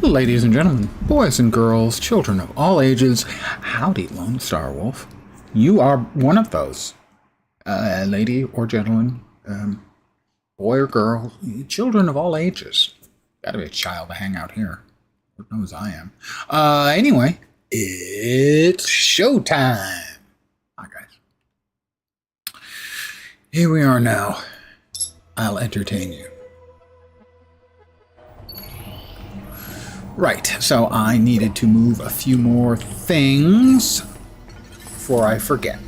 Ladies and gentlemen, boys and girls, children of all ages, howdy, Lone Star Wolf. You are one of those. Lady or gentleman, boy or girl, children of all ages. Gotta be a child to hang out here. Lord knows I am. Anyway, it's showtime. Hi, guys. Here we are now. I'll entertain you. Right, so I needed to move a few more things before I forget.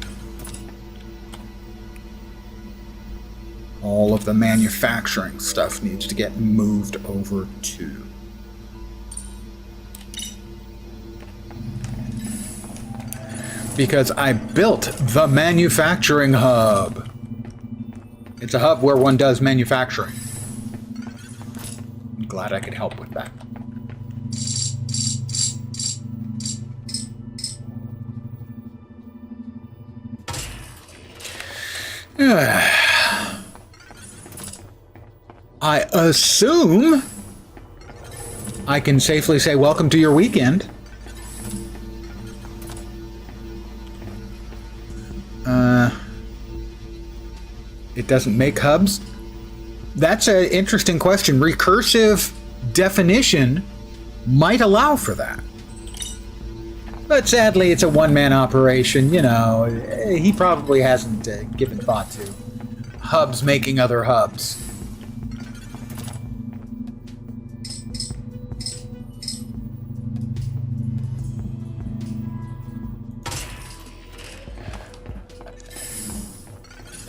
All of the manufacturing stuff needs to get moved over too. Because I built the manufacturing hub. It's a hub where one does manufacturing. I'm glad I could help with that. I assume I can safely say welcome to your weekend. It doesn't make hubs? That's an interesting question. Recursive definition might allow for that. But sadly, it's a one-man operation. You know, he probably hasn't given thought to hubs making other hubs.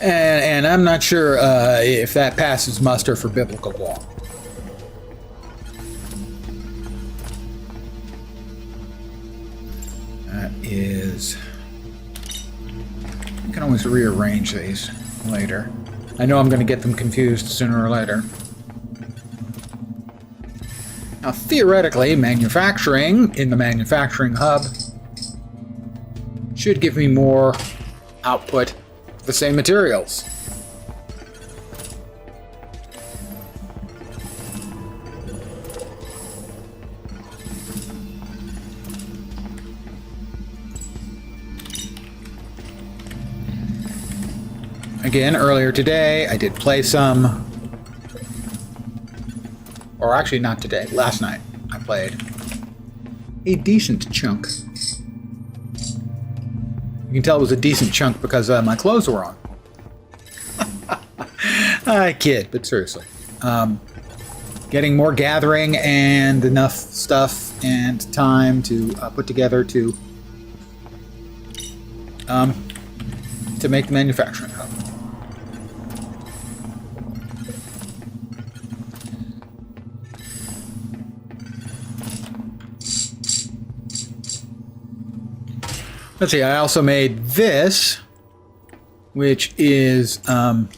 And I'm not sure if that passes muster for biblical law. That is... You can always rearrange these later. I know I'm going to get them confused sooner or later. Now, theoretically, manufacturing in the manufacturing hub should give me more output of the same materials. Again, earlier today, I did play some, or actually not today, last night, I played a decent chunk. You can tell it was a decent chunk because my clothes were on. I kid, but seriously. Getting more gathering and enough stuff and time to put together to make the manufacturing hub. Let's see, I also made this, which is the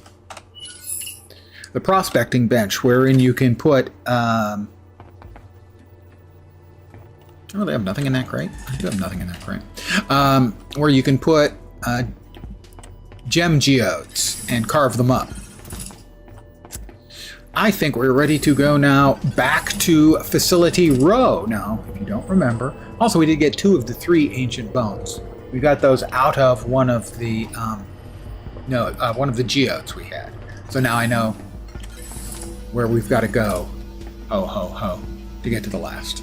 prospecting bench, wherein you can put... Oh, they have nothing in that crate? I do have nothing in that crate. Where you can put gem geodes and carve them up. I think we're ready to go now back to Facility Row. Now, if you don't remember... Also, we did get 2 of the 3 ancient bones. We got those out of one of the, one of the geodes we had. So now I know where we've got to go, ho, ho, ho, to get to the last.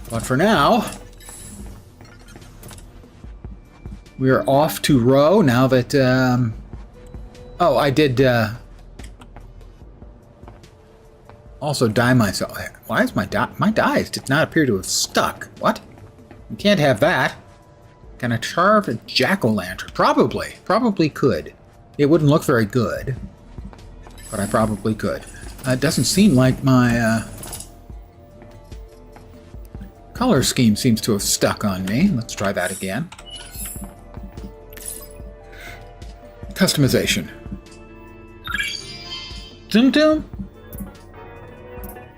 But for now, we're off to Row now that, oh, I did, also dye myself. Why is my dyes did not appear to have stuck? What? You can't have that. Can I carve a jack-o'-lantern? Probably could. It wouldn't look very good, but I probably could. It doesn't seem like my color scheme seems to have stuck on me. Let's try that again. Customization. Zoom zoom.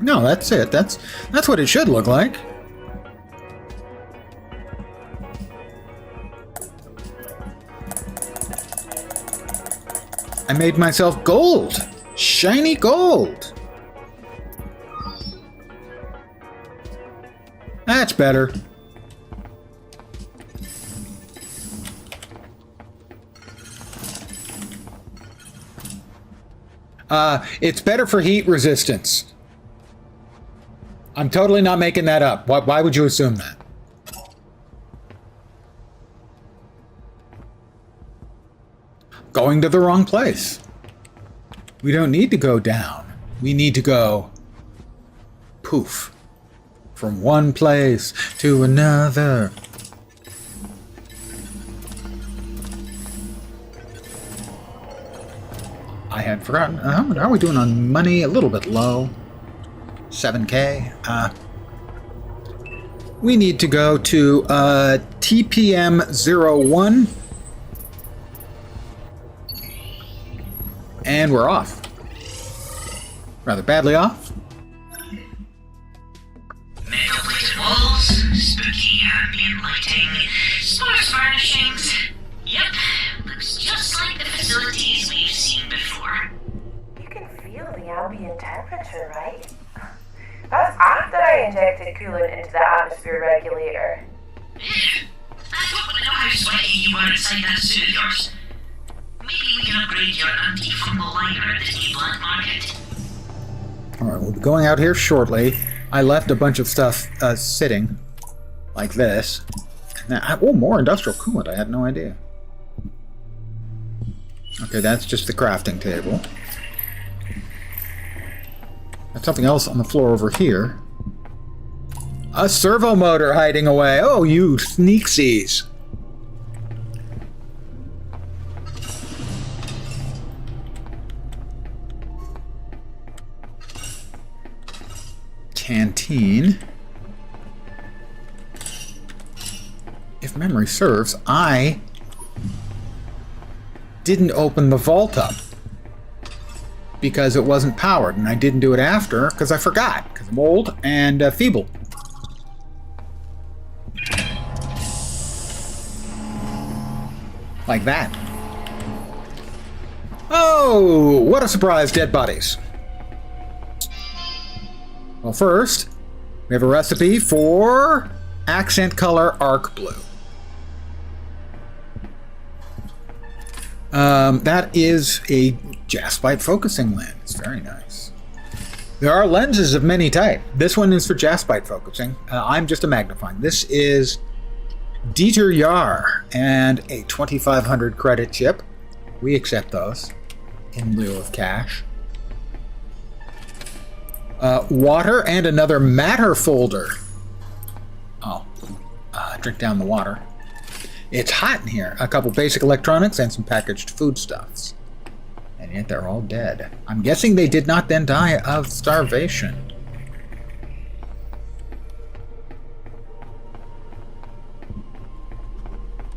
No, that's it. That's what it should look like. I made myself gold. Shiny gold. That's better. It's better for heat resistance. I'm totally not making that up. Why would you assume that? Going to the wrong place. We don't need to go down. We need to go poof. From one place to another. I had forgotten. How are we doing on money? A little bit low. 7K. We need to go to TPM-01. And we're off. Rather badly off. Metal plated walls, spooky ambient lighting, sparse furnishings. Yep, looks just like the facilities we've seen before. You can feel the ambient temperature, right? That's after I injected coolant into the atmosphere regulator. I don't want to know how sweaty you were inside that suit of yours. Maybe we can upgrade your antifungal liner at the new black market. Alright, we'll be going out here shortly. I left a bunch of stuff sitting. Like this. Now, oh, more industrial coolant. I had no idea. Okay, that's just the crafting table. There's something else on the floor over here. A servo motor hiding away. Oh, you sneaksies. Canteen. If memory serves, I didn't open the vault up because it wasn't powered, and I didn't do it after because I forgot, because I'm old and feeble. Like that. Oh, what a surprise, dead bodies. Well, first, we have a recipe for accent color arc blue. That is a jaspite focusing lens. Very nice. There are lenses of many types. This one is for jaspite focusing. I'm just a magnifying. This is Dieter Jahr and a 2,500 credit chip. We accept those in lieu of cash. Water and another matter folder. Oh, drink down the water. It's hot in here. A couple basic electronics and some packaged foodstuffs. And yet they're all dead. I'm guessing they did not then die of starvation.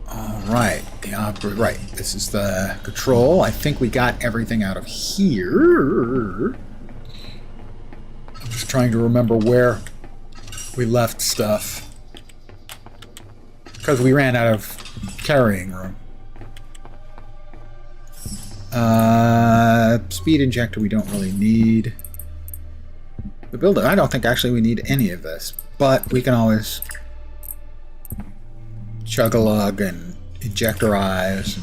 Alright, right. This is the control. I think we got everything out of here. I'm just trying to remember where we left stuff. Because we ran out of carrying room. Speed injector we don't really need. The builder, I don't think actually we need any of this. But we can always chug-a-lug and injectorize.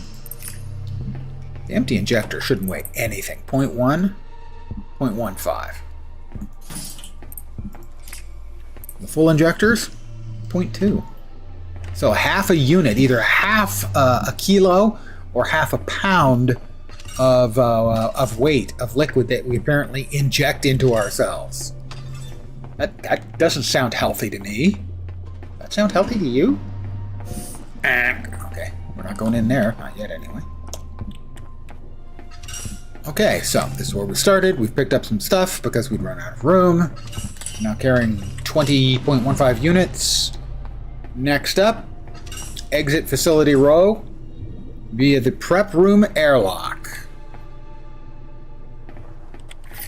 The empty injector shouldn't weigh anything. 0.1, 0.15. The full injectors, 0.2. So half a unit, either half a kilo or half a pound of weight of liquid that we apparently inject into ourselves. That doesn't sound healthy to me. Does that sound healthy to you? Okay, we're not going in there. Not yet, anyway. Okay, so this is where we started. We've picked up some stuff because we'd run out of room. Now carrying 20.15 units. Next up, exit facility row via the prep room airlock.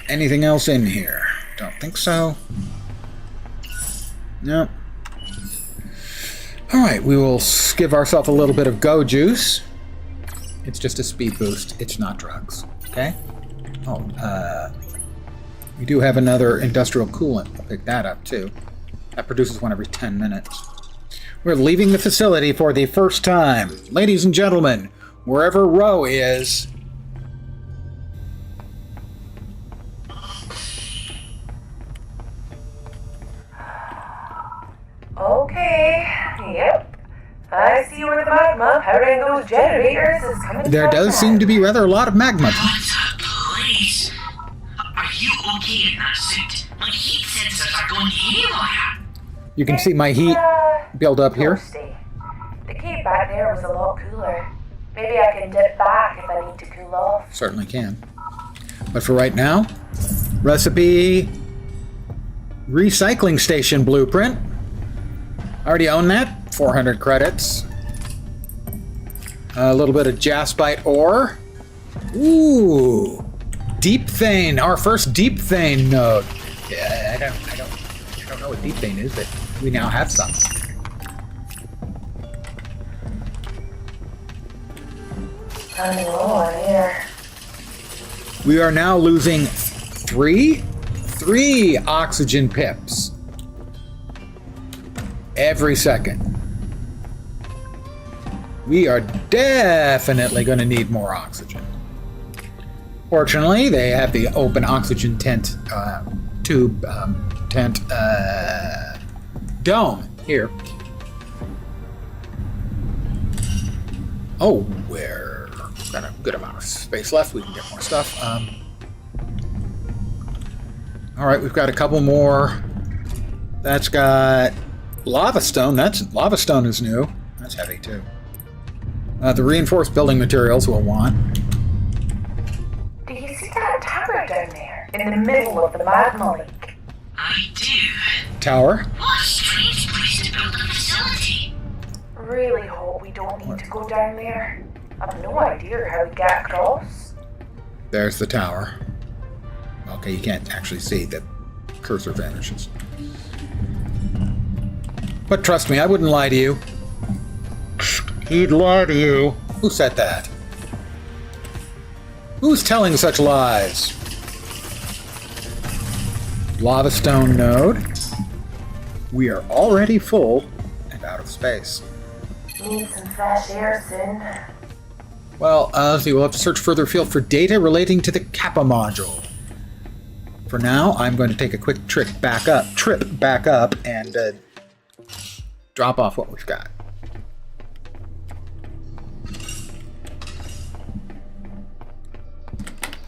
Anything else in here? Don't think so. Nope. Alright, we will give ourselves a little bit of go juice. It's just a speed boost. It's not drugs. Okay? Oh, we do have another industrial coolant. I'll pick that up too. That produces one every 10 minutes. We're leaving the facility for the first time. Ladies and gentlemen, wherever Ro is... Okay, yep. I see where the magma powering those generators is coming There from does now. seem to be rather a lot of magma. What a place! Are you okay in that suit? My heat sensors are going haywire. You can see my heat build up here. Toasty. The cave back there was a lot cooler. Maybe I can dip back if I need to cool off. Certainly can. But for right now, recipe recycling station blueprint. Already own that. 400 credits. A little bit of jaspite ore. Ooh. Deep vein. Our first deep vein node. Yeah, I don't know what deep vein is, but we now have some. I'm low on air. We are now losing three oxygen pips every second. We are definitely going to need more oxygen. Fortunately, they have the open oxygen tent dome here. Oh, we're got a good amount of space left. We can get more stuff. All right, we've got a couple more. That's got lava stone. Lava stone is new. That's heavy too. The reinforced building materials we'll want. Do you see that tower down there in the middle of the magma lake? I do. Tower. What a strange place to build a facility. Really hope we don't need to go down there. I've no idea how we get across. There's the tower. Okay, you can't actually see. The cursor vanishes. But trust me, I wouldn't lie to you. He'd lie to you. Who said that? Who's telling such lies? Lava stone node. We are already full and out of space. Need some fresh air soon. Well, let's see, we'll have to search further afield for data relating to the Kappa module. For now, I'm going to take a quick trip back up, and drop off what we've got.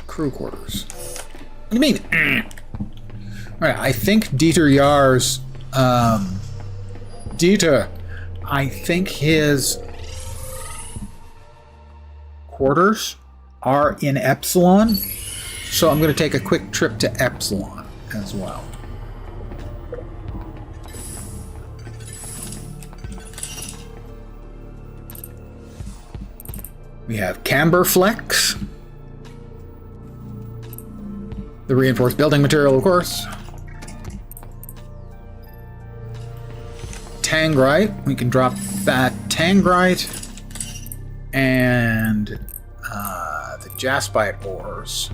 Crew quarters. What do you mean? Alright, I think Dieter Yar's Dieter, I think his quarters are in Epsilon, so I'm going to take a quick trip to Epsilon as well. We have Camberflex, the reinforced building material, of course. Tangrite, we can drop that Tangrite and the jaspite ores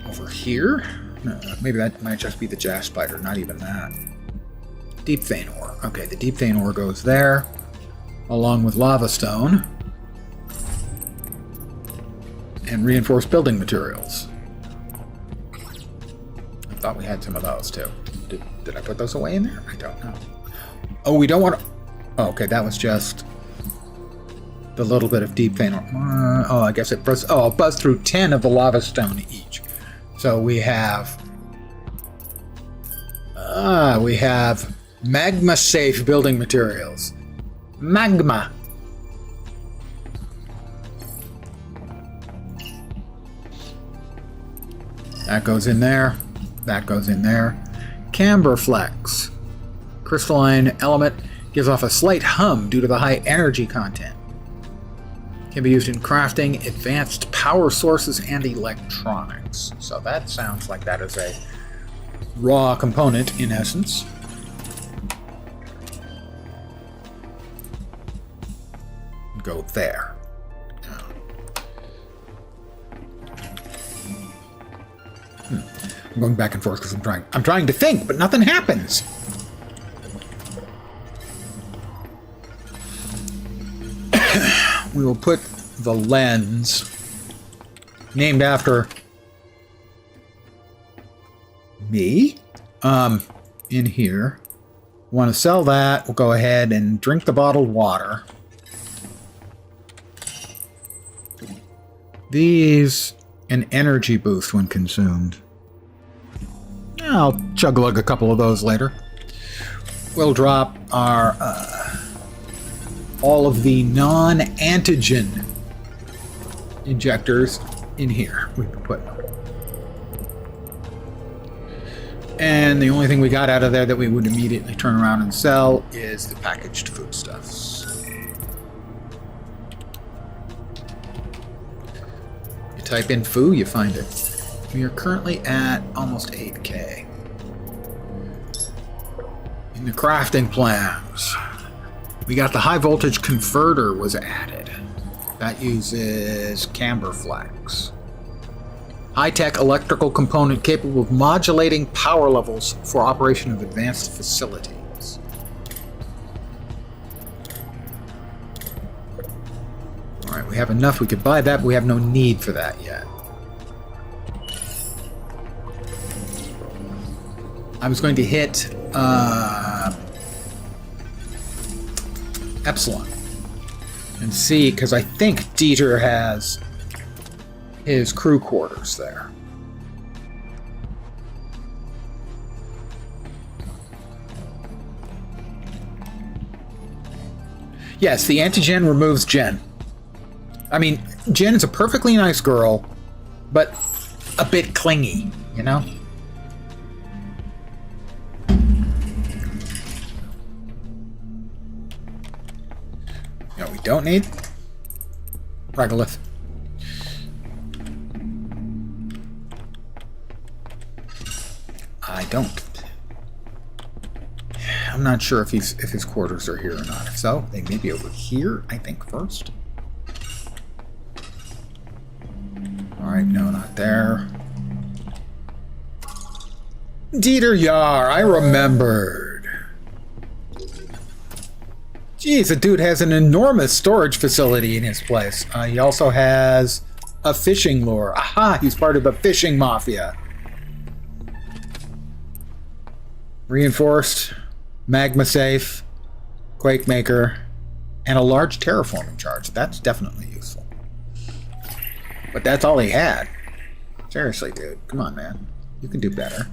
over here. No, maybe that might just be the jaspite, or not even that. Deep vein ore. Okay, the deep vein ore goes there, along with lava stone and reinforced building materials. I thought we had some of those too. Did I put those away in there? I don't know. Oh, we don't want to... Oh, okay, that was just the little bit of deep vein. Oh, I guess it buzzed... Oh, it buzzed through 10 of the lava stone each. So we have... we have magma-safe building materials. Magma. That goes in there. That goes in there. Camberflex. Crystalline element gives off a slight hum due to the high energy content. Can be used in crafting, advanced power sources, and electronics. So that sounds like that is a raw component in essence. Go there. I'm going back and forth because I'm trying to think, but nothing happens. we will put the lens, named after me, in here. Want to sell that, we'll go ahead and drink the bottled water. These, an energy boost when consumed. I'll chug-a-lug a couple of those later. We'll drop our, all of the non-antigen injectors in here. We can put them. And the only thing we got out of there that we would immediately turn around and sell is the packaged foodstuffs. You type in foo, you find it. We are currently at almost 8K. In the crafting plans, we got the high voltage converter was added. That uses camber flax. High-tech electrical component capable of modulating power levels for operation of advanced facilities. Alright, we have enough. We could buy that, but we have no need for that yet. I was going to hit Epsilon and see, because I think Dieter has his crew quarters there. Yes, the antigen removes Jen. I mean, Jen is a perfectly nice girl, but a bit clingy, you know? No, we don't need regolith. I don't. I'm not sure if his quarters are here or not. If so, they may be over here, I think, first. Alright, no, not there. Dieter Yar, I remembered. Jeez, the dude has an enormous storage facility in his place. He also has a fishing lure. Aha, he's part of the fishing mafia. Reinforced, magma safe, quake maker, and a large terraforming charge. That's definitely useful. But that's all he had. Seriously, dude. Come on, man. You can do better.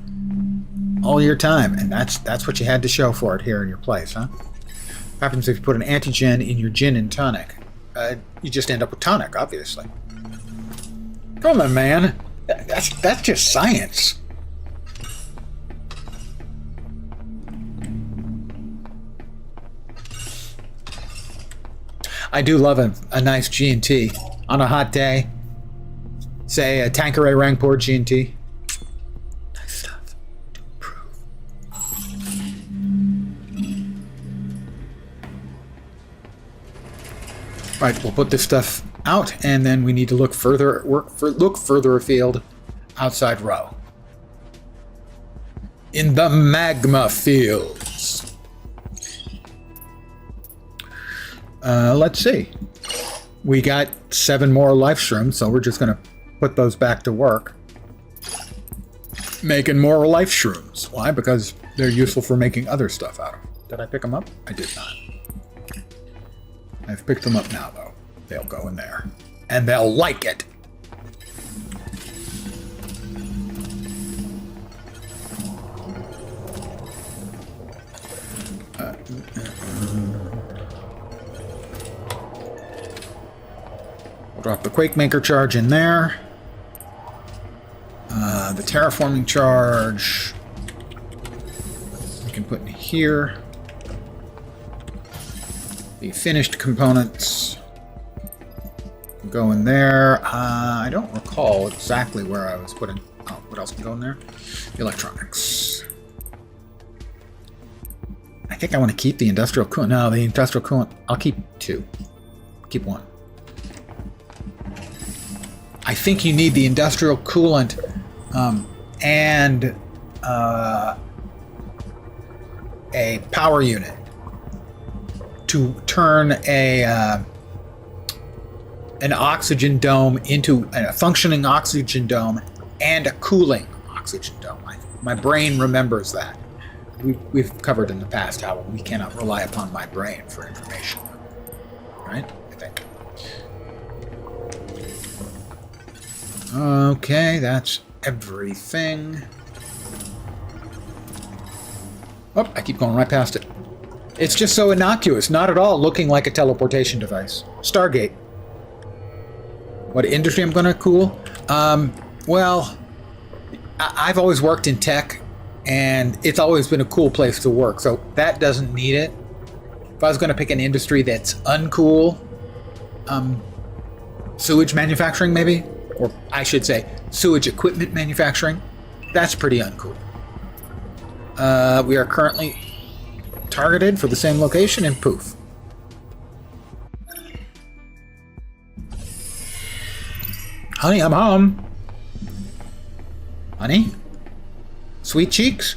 All your time, and that's what you had to show for it here in your place, huh? What happens if you put an antigen in your gin and tonic? You just end up with tonic, obviously. Come on, man. That's just science. I do love a nice G&T on a hot day. Say a Tanqueray Rangpur G&T. Nice stuff to improve. Right, we'll put this stuff out, and then we need to look further afield, outside Row. In the magma fields. Let's see. We got 7 more life shrooms, so we're just going to put those back to work. Making more life shrooms. Why? Because they're useful for making other stuff out of. Did I pick them up? I did not. I've picked them up now, though. They'll go in there. And they'll like it. Drop the Quake Maker charge in there. The terraforming charge we can put in here. The finished components go in there. I don't recall exactly where I was putting. Oh, what else can go in there? The electronics. I think I want to keep the industrial coolant. No, the industrial coolant. I'll keep 2. Keep 1. I think you need the industrial coolant and a power unit to turn a an oxygen dome into a functioning oxygen dome and a cooling oxygen dome. My brain remembers that. We've covered in the past how we cannot rely upon my brain for information. Right? I think. Okay, that's everything. Oh, I keep going right past it. It's just so innocuous, not at all looking like a teleportation device. Stargate. What industry I'm going to cool? Well, I've always worked in tech, and it's always been a cool place to work, so that doesn't need it. If I was going to pick an industry that's uncool, sewage manufacturing maybe? Or I should say, sewage equipment manufacturing. That's pretty uncool. We are currently targeted for the same location, and poof. Honey, I'm home. Honey? Sweet cheeks?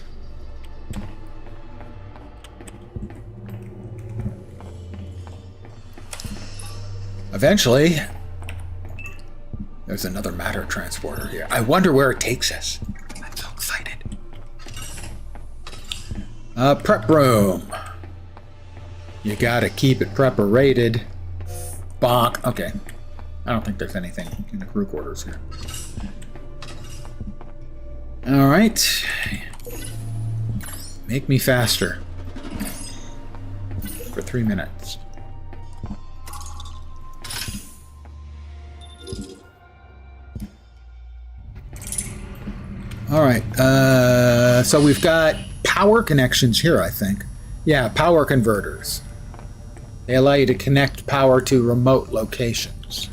Eventually, there's another matter transporter here. I wonder where it takes us. I'm so excited. Prep room. You gotta keep it preparated. Bonk. Okay. I don't think there's anything in the crew quarters here. Alright. Make me faster. For 3 minutes. Alright, so we've got power connections here, I think. Yeah, power converters. They allow you to connect power to remote locations.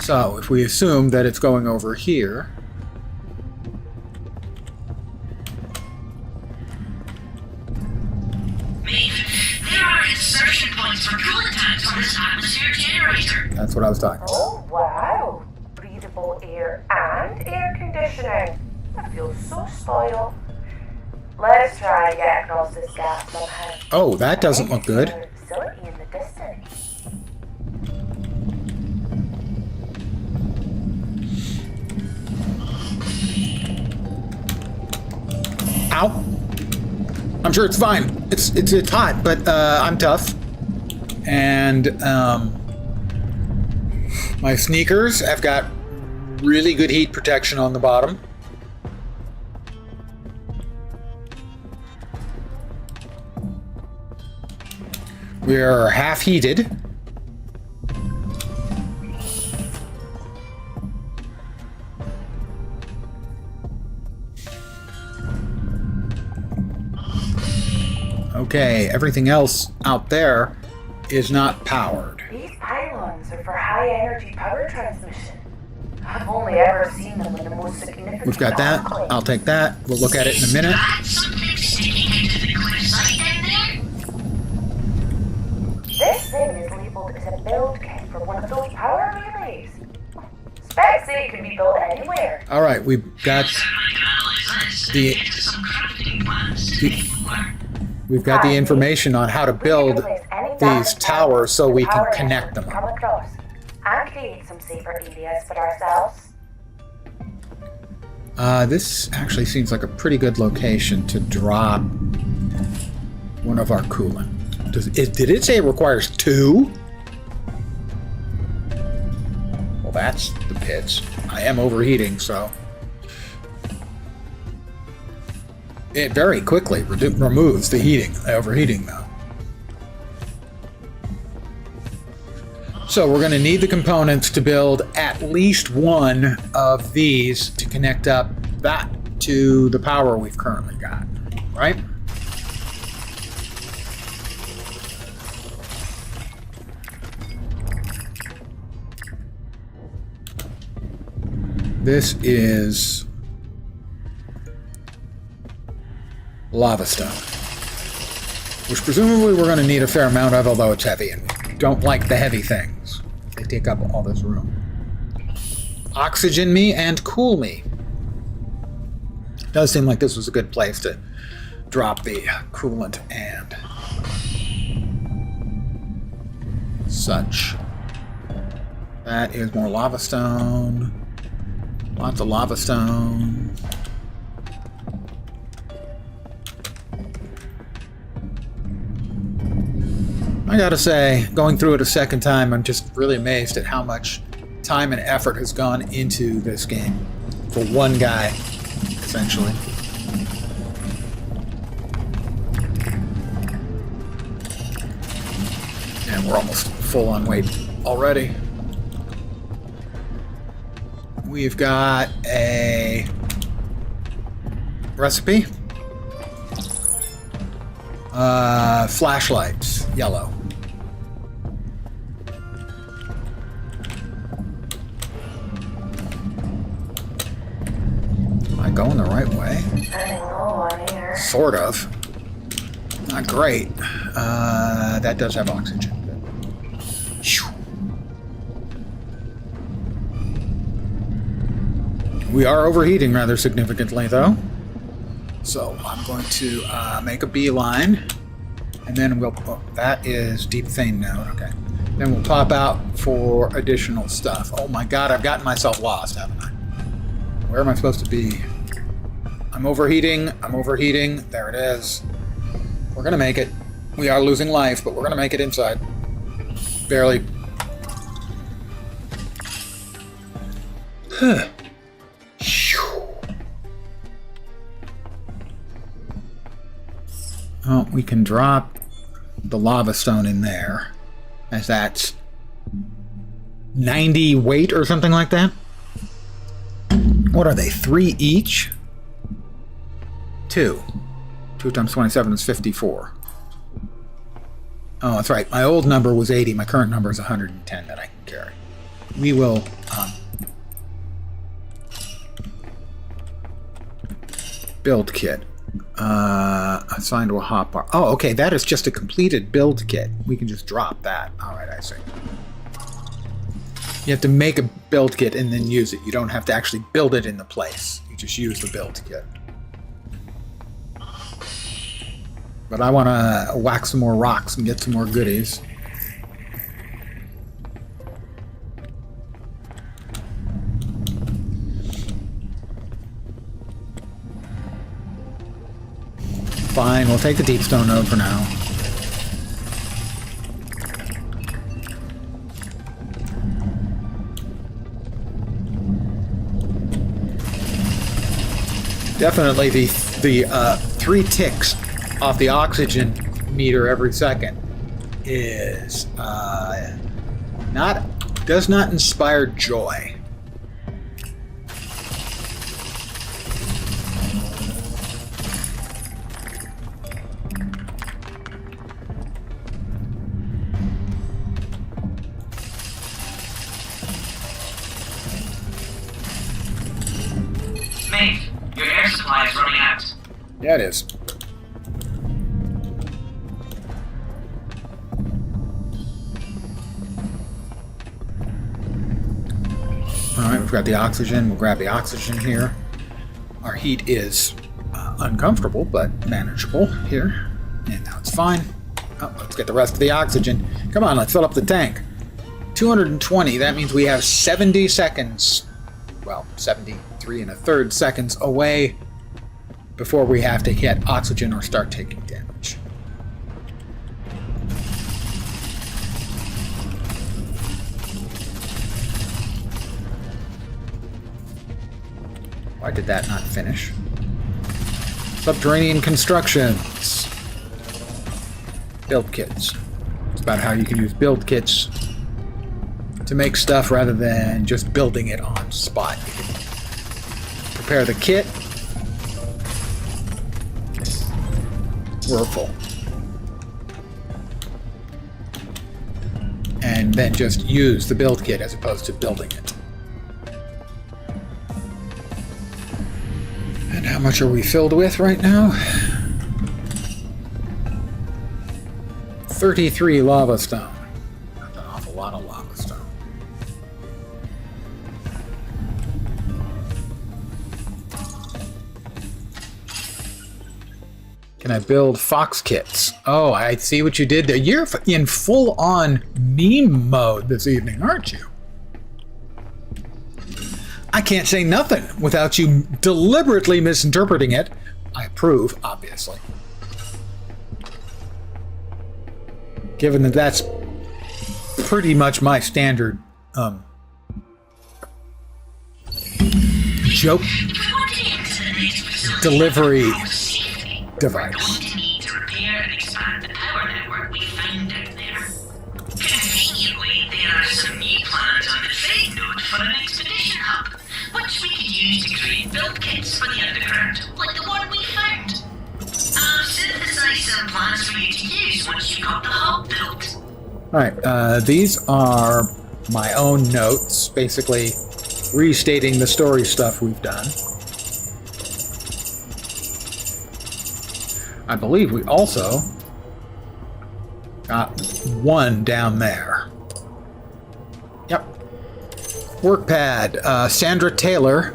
So, if we assume that it's going over here... There are insertion points for coolant tanks on this atmosphere generator. That's what I was talking about. Oh, wow. Breathable air and air conditioning. I feel so spoiled. Let's try and get across this gap somehow. Oh, that doesn't look good. Facility in the distance. Ow. I'm sure it's fine. It's hot, but I'm tough. And my sneakers have got really good heat protection on the bottom. We're half heated. Okay, everything else out there is not powered. These pylons are for high energy power transmission. I've only ever seen them in the most significant. We've got that. conflict. I'll take that. We'll look at it in a minute. Got something sticking out of the cliffside down there? This thing is labeled as a build kit for one of those power relays. Specs say it can be built anywhere. All right, we've got the we've got the information on how to build these towers so we can connect them. Come across and create some safer areas for ourselves. This actually seems like a pretty good location to drop one of our coolant. Did it say it requires 2? Well, that's the pits. I am overheating, so... It very quickly removes the overheating, though. So we're going to need the components to build at least one of these to connect up that to the power we've currently got, right? This is lava stone, which presumably we're going to need a fair amount of, although it's heavy, and we don't like the heavy things. They take up all this room. Oxygen me and cool me. Does seem like this was a good place to drop the coolant and such. That is more lava stone. Lots of lava stone. I gotta say, going through it a second time, I'm just really amazed at how much time and effort has gone into this game for one guy, essentially. And we're almost full on weight already. We've got a recipe. Flashlights, yellow. Am I going the right way? Running low on air. Sort of. Not great. That does have oxygen. Phew. We are overheating rather significantly, though. So I'm going to make a beeline, and then we'll... Oh, that is deep thane node, okay. Then we'll top out for additional stuff. Oh my god, I've gotten myself lost, haven't I? Where am I supposed to be? I'm overheating. There it is. We're gonna make it. We are losing life, but we're gonna make it inside. Barely. Huh. Oh, we can drop the lava stone in there, as that's 90 weight or something like that. What are they, 3 each? 2. 2 times 27 is 54. Oh, that's right. My old number was 80. My current number is 110 that I can carry. We will... build kit. Assigned to a hotbar. Oh, okay. That is just a completed build kit. We can just drop that. Alright, I see. You have to make a build kit and then use it. You don't have to actually build it in the place. You just use the build kit. But I want to whack some more rocks and get some more goodies. Fine, we'll take the deep stone node for now. Definitely the 3 ticks off the oxygen meter every second is does not inspire joy. Mate, your air supply is running out. Yeah, it is. Alright, we've got the oxygen. We'll grab the oxygen here. Our heat is uncomfortable, but manageable here. And now it's fine. Oh, let's get the rest of the oxygen. Come on, let's fill up the tank. 220, that means we have 70 seconds. Well, 73 1/3 seconds away before we have to hit oxygen or start taking damage. Why did that not finish? Subterranean constructions. Build kits. It's about how you can use build kits to make stuff rather than just building it on spot. You can prepare the kit. We're full. And then just use the build kit as opposed to building it. And how much are we filled with right now? 33 lava stone. That's an awful lot of lava stone. Can I build fox kits? Oh, I see what you did there. You're in full-on meme mode this evening, aren't you? I can't say nothing without you deliberately misinterpreting it. I approve, obviously. Given that that's pretty much my standard joke delivery device. We're going to need to repair and expand the power network we found out there. Conveniently, there are some new plans on the trade node for an expedition hub, which we could use to create build kits for the underground, like the one we found. I've synthesized some plans for you to use once you got the hub built. Alright, these are my own notes, basically restating the story stuff we've done. I believe we also got one down there. Yep. Work pad. Sandra Taylor.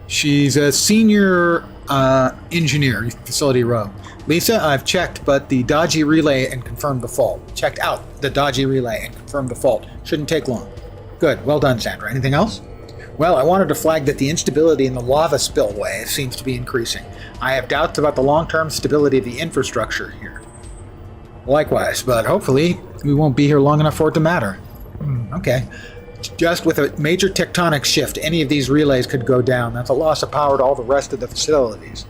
She's a senior engineer, facility row. Lisa, I've checked, but the dodgy relay and confirmed the fault. Checked out the dodgy relay and confirmed the fault. Shouldn't take long. Good. Well done, Sandra. Anything else? Well, I wanted to flag that the instability in the lava spillway seems to be increasing. I have doubts about the long-term stability of the infrastructure here. Likewise, but hopefully we won't be here long enough for it to matter. Okay. Just with a major tectonic shift, any of these relays could go down. That's a loss of power to all the rest of the facilities.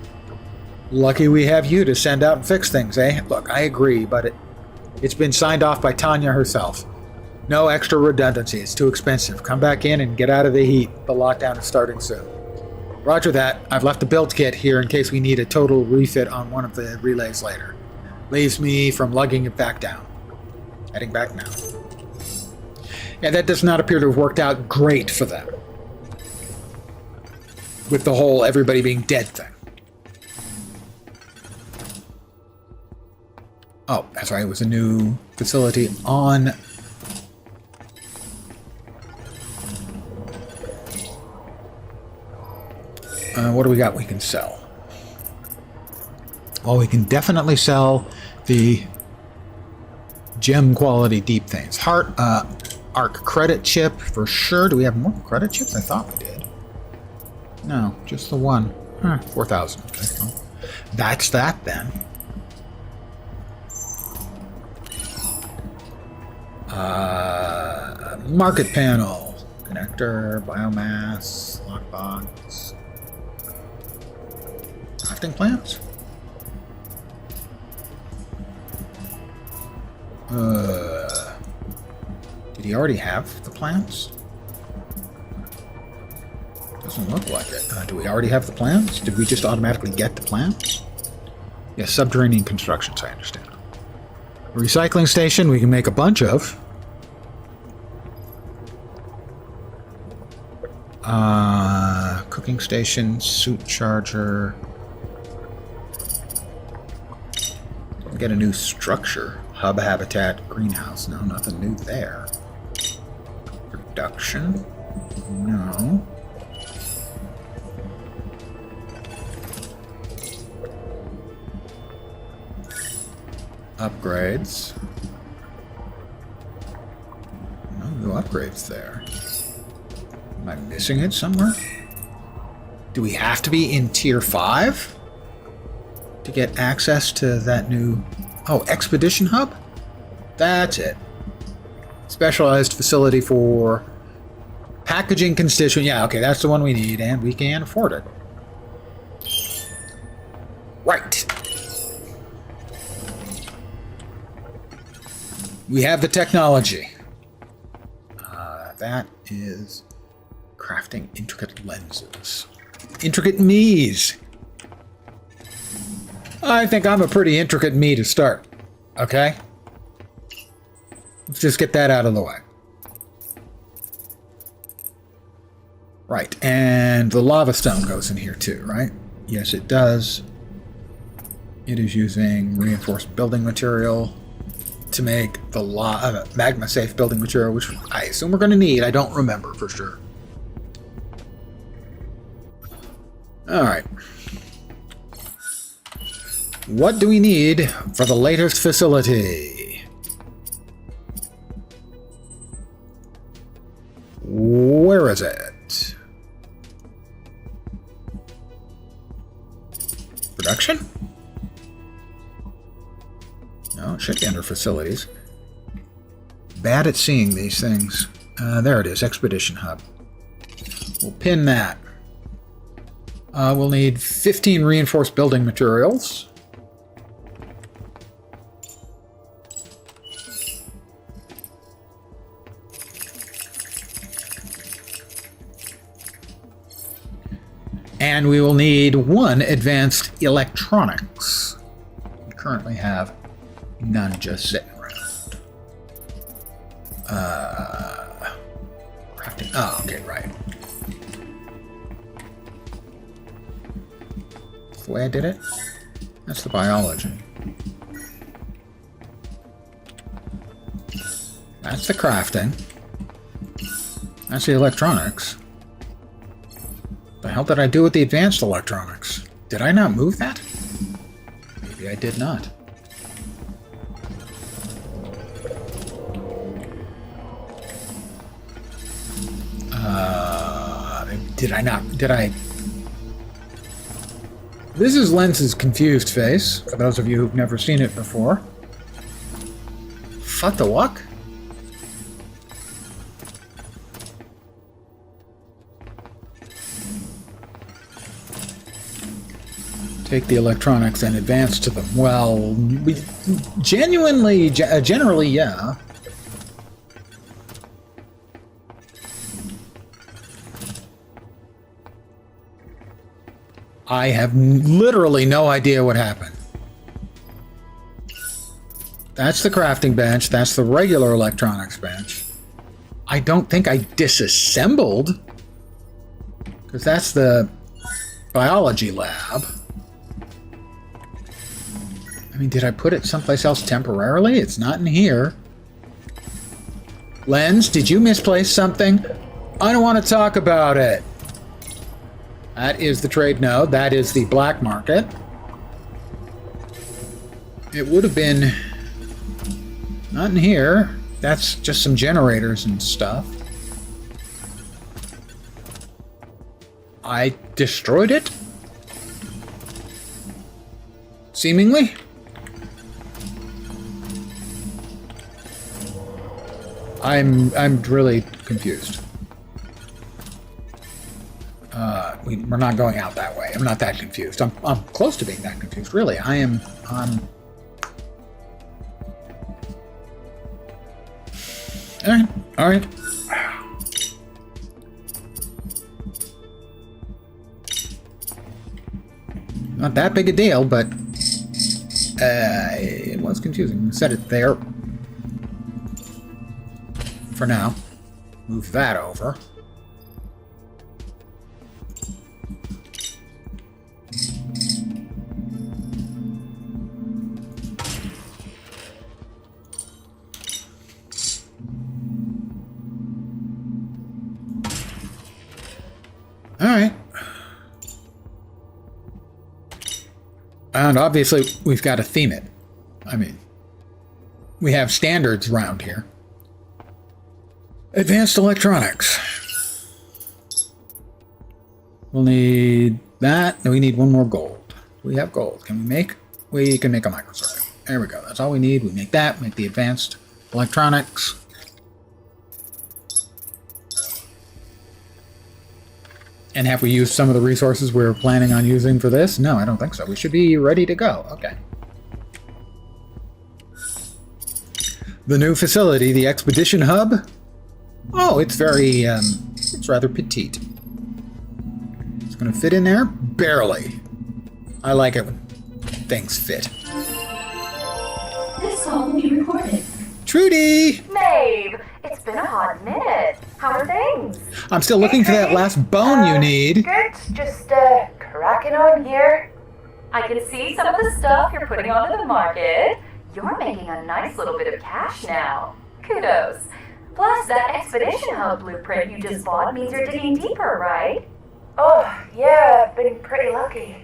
Lucky we have you to send out and fix things, eh? Look, I agree, but it's been signed off by Tanya herself. No extra redundancy. It's too expensive. Come back in and get out of the heat. The lockdown is starting soon. Roger that. I've left the build kit here in case we need a total refit on one of the relays later. Leaves me from lugging it back down. Heading back now. Yeah, that does not appear to have worked out great for them. With the whole everybody being dead thing. Oh, that's right. It was a new facility on... what do we got we can sell? Well, we can definitely sell the gem quality deep things. Arc credit chip for sure. Do we have more credit chips? I thought we did. No, just the one. 4,000. Okay, well, that's that then. Market panel. Connector, biomass, lockbox. Crafting plants? Did he already have the plants? Doesn't look like it. Do we already have the plants? Did we just automatically get the plants? Yes, subterranean constructions, I understand. A recycling station we can make a bunch of. Cooking station, suit charger. Get a new structure. Hub habitat, greenhouse. No, nothing new there. Production. No. Upgrades. No upgrades there. Am I missing it somewhere? Do we have to be in tier 5 to get access to that new... Oh, expedition hub? That's it. Specialized facility for packaging constituent. Yeah, okay, that's the one we need, and we can afford it. Right. We have the technology. That is crafting intricate lenses. Intricate me's. I think I'm a pretty intricate me to start. Okay? Let's just get that out of the way. Right, and the lava stone goes in here too, right? Yes, it does. It is using reinforced building material to make the magma-safe building material, which I assume we're going to need. I don't remember for sure. Alright. What do we need for the latest facility? Where is it? Construction? No, it should be under Facilities. Bad at seeing these things. There it is, Expedition Hub. We'll pin that. We'll need 15 reinforced building materials. And we will need 1 advanced electronics. We currently have none just sitting around. Crafting. Oh, okay, right. That's the way I did it. That's the biology. That's the crafting. That's the electronics. The hell did I do with the advanced electronics? Did I not move that? Maybe I did not. Did I not? Did I? This is Lens's confused face, for those of you who've never seen it before. What the what? Take the electronics and advance to them. Well, generally, yeah. I have literally no idea what happened. That's the crafting bench. That's the regular electronics bench. I don't think I disassembled, because that's the biology lab. I mean, did I put it someplace else temporarily? It's not in here. Lens, did you misplace something? I don't want to talk about it. That is the trade node. That is the black market. It would have been not in here. That's just some generators and stuff. I destroyed it? Seemingly? I'm really confused. We're not going out that way. I'm not that confused. I'm close to being that confused. Really, I'm. All right. Not that big a deal, but it was confusing. Set it there for now. Move that over. All right. And obviously, we've got to theme it. I mean, we have standards around here. Advanced electronics. We'll need that. And we need 1 more gold. We have gold. Can we make? We can make a microcircuit. There we go. That's all we need. We make that. Make the advanced electronics. And have we used some of the resources we were planning on using for this? No, I don't think so. We should be ready to go. Okay. The new facility, the Expedition Hub. Oh, it's very, it's rather petite. It's going to fit in there? Barely. I like it when things fit. This call will be recorded. Trudy! Maeve, it's been a hot minute. How are things? I'm still looking for that last bone you need. Good. Just, cracking on here. I can see some of the stuff you're putting onto the market. You're making a nice little bit of cash now. Kudos. Plus, that Expedition Hub blueprint you just bought means you're digging deeper, right? Oh, yeah, I've been pretty lucky.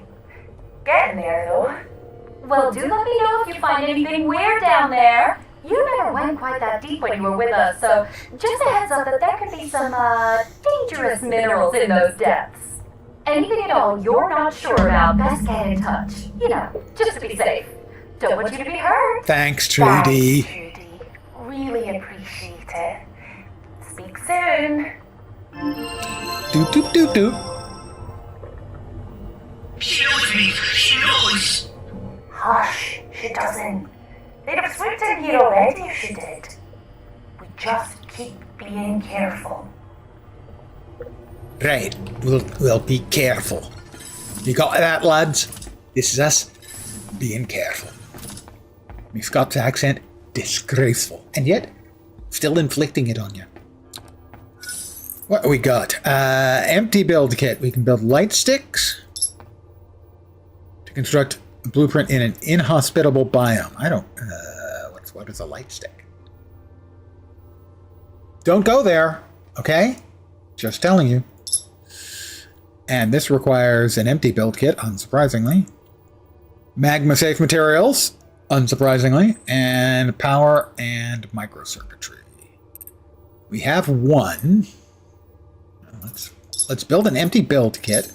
Getting there, though. Well, do let me know if you find anything weird down there. You never went quite that deep when you were with us, so just a heads up that there could be some, dangerous minerals in those depths. Anything at all you're not sure about, best get in touch. You know, just to be safe. Don't want you to be hurt. Thanks, Trudy. Thanks, Trudy. Really appreciate it. Speak soon. Doop, doop, doop, doop. She knows me. She knows. Hush, she doesn't. They'd have swooped in here already if she did. We just keep being careful. Right, we'll be careful. You got that, lads? This is us being careful. My Scots accent, disgraceful. And yet, still inflicting it on you. What we got? Empty build kit. We can build light sticks to construct a blueprint in an inhospitable biome. I don't... what is a light stick? Don't go there, okay? Just telling you. And this requires an empty build kit, unsurprisingly. Magma-safe materials, unsurprisingly. And power and microcircuitry. We have one. Let's build an empty build kit.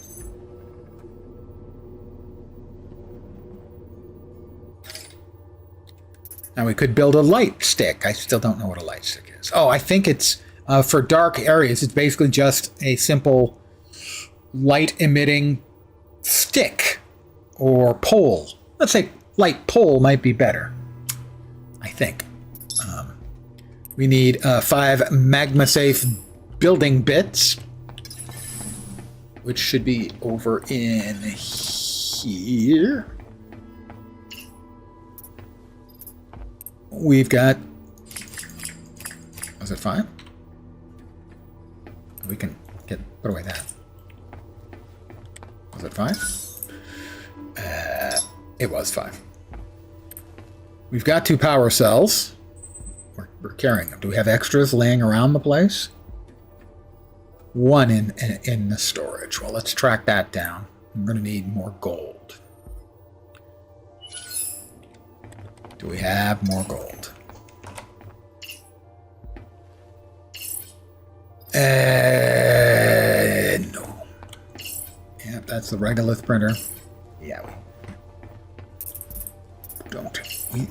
Now we could build a light stick. I still don't know what a light stick is. Oh, I think it's for dark areas. It's basically just a simple light-emitting stick or pole. Let's say light pole might be better, I think. We need 5 magma-safe building bits, which should be over in here. We've got... Was it 5? We can put away that. Was it 5? It was 5. We've got 2 power cells. We're carrying them. Do we have extras laying around the place? 1 in the storage. Well, let's track that down. I'm going to need more gold. Do we have more gold? No. Yep, that's the regolith printer. Yeah, we don't.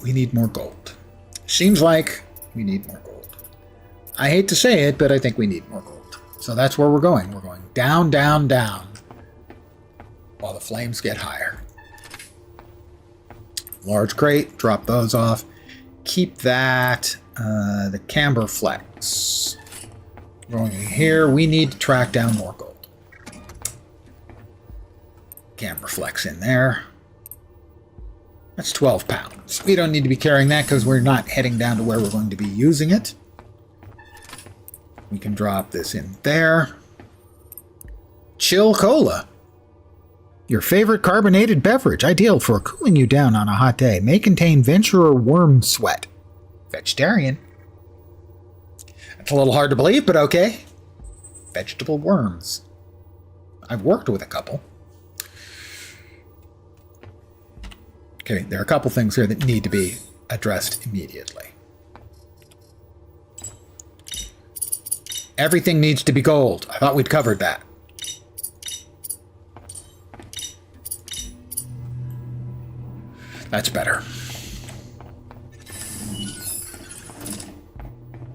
We need more gold. Seems like we need more gold. I hate to say it, but I think we need more gold. So that's where we're going. We're going down, down, down, while the flames get higher. Large crate, drop those off. Keep that, the camber flex. Going here, we need to track down more gold. Camber flex in there. That's 12 pounds. We don't need to be carrying that because we're not heading down to where we're going to be using it. We can drop this in there. Chill Cola. Your favorite carbonated beverage, ideal for cooling you down on a hot day, may contain venturer worm sweat. Vegetarian. That's a little hard to believe, but okay. Vegetable worms. I've worked with a couple. Okay, there are a couple things here that need to be addressed immediately. Everything needs to be gold. I thought we'd covered that. That's better.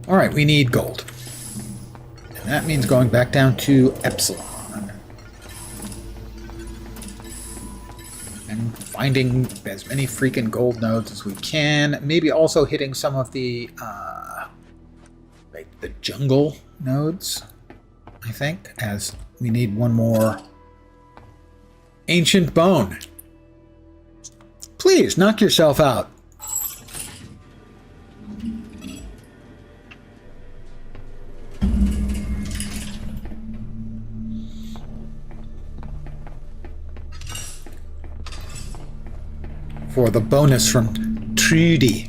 All right, we need gold. And that means going back down to Epsilon. And finding as many freaking gold nodes as we can. Maybe also hitting some of the, like the jungle nodes, I think, as we need one more ancient bone. Please, knock yourself out. For the bonus from Trudy.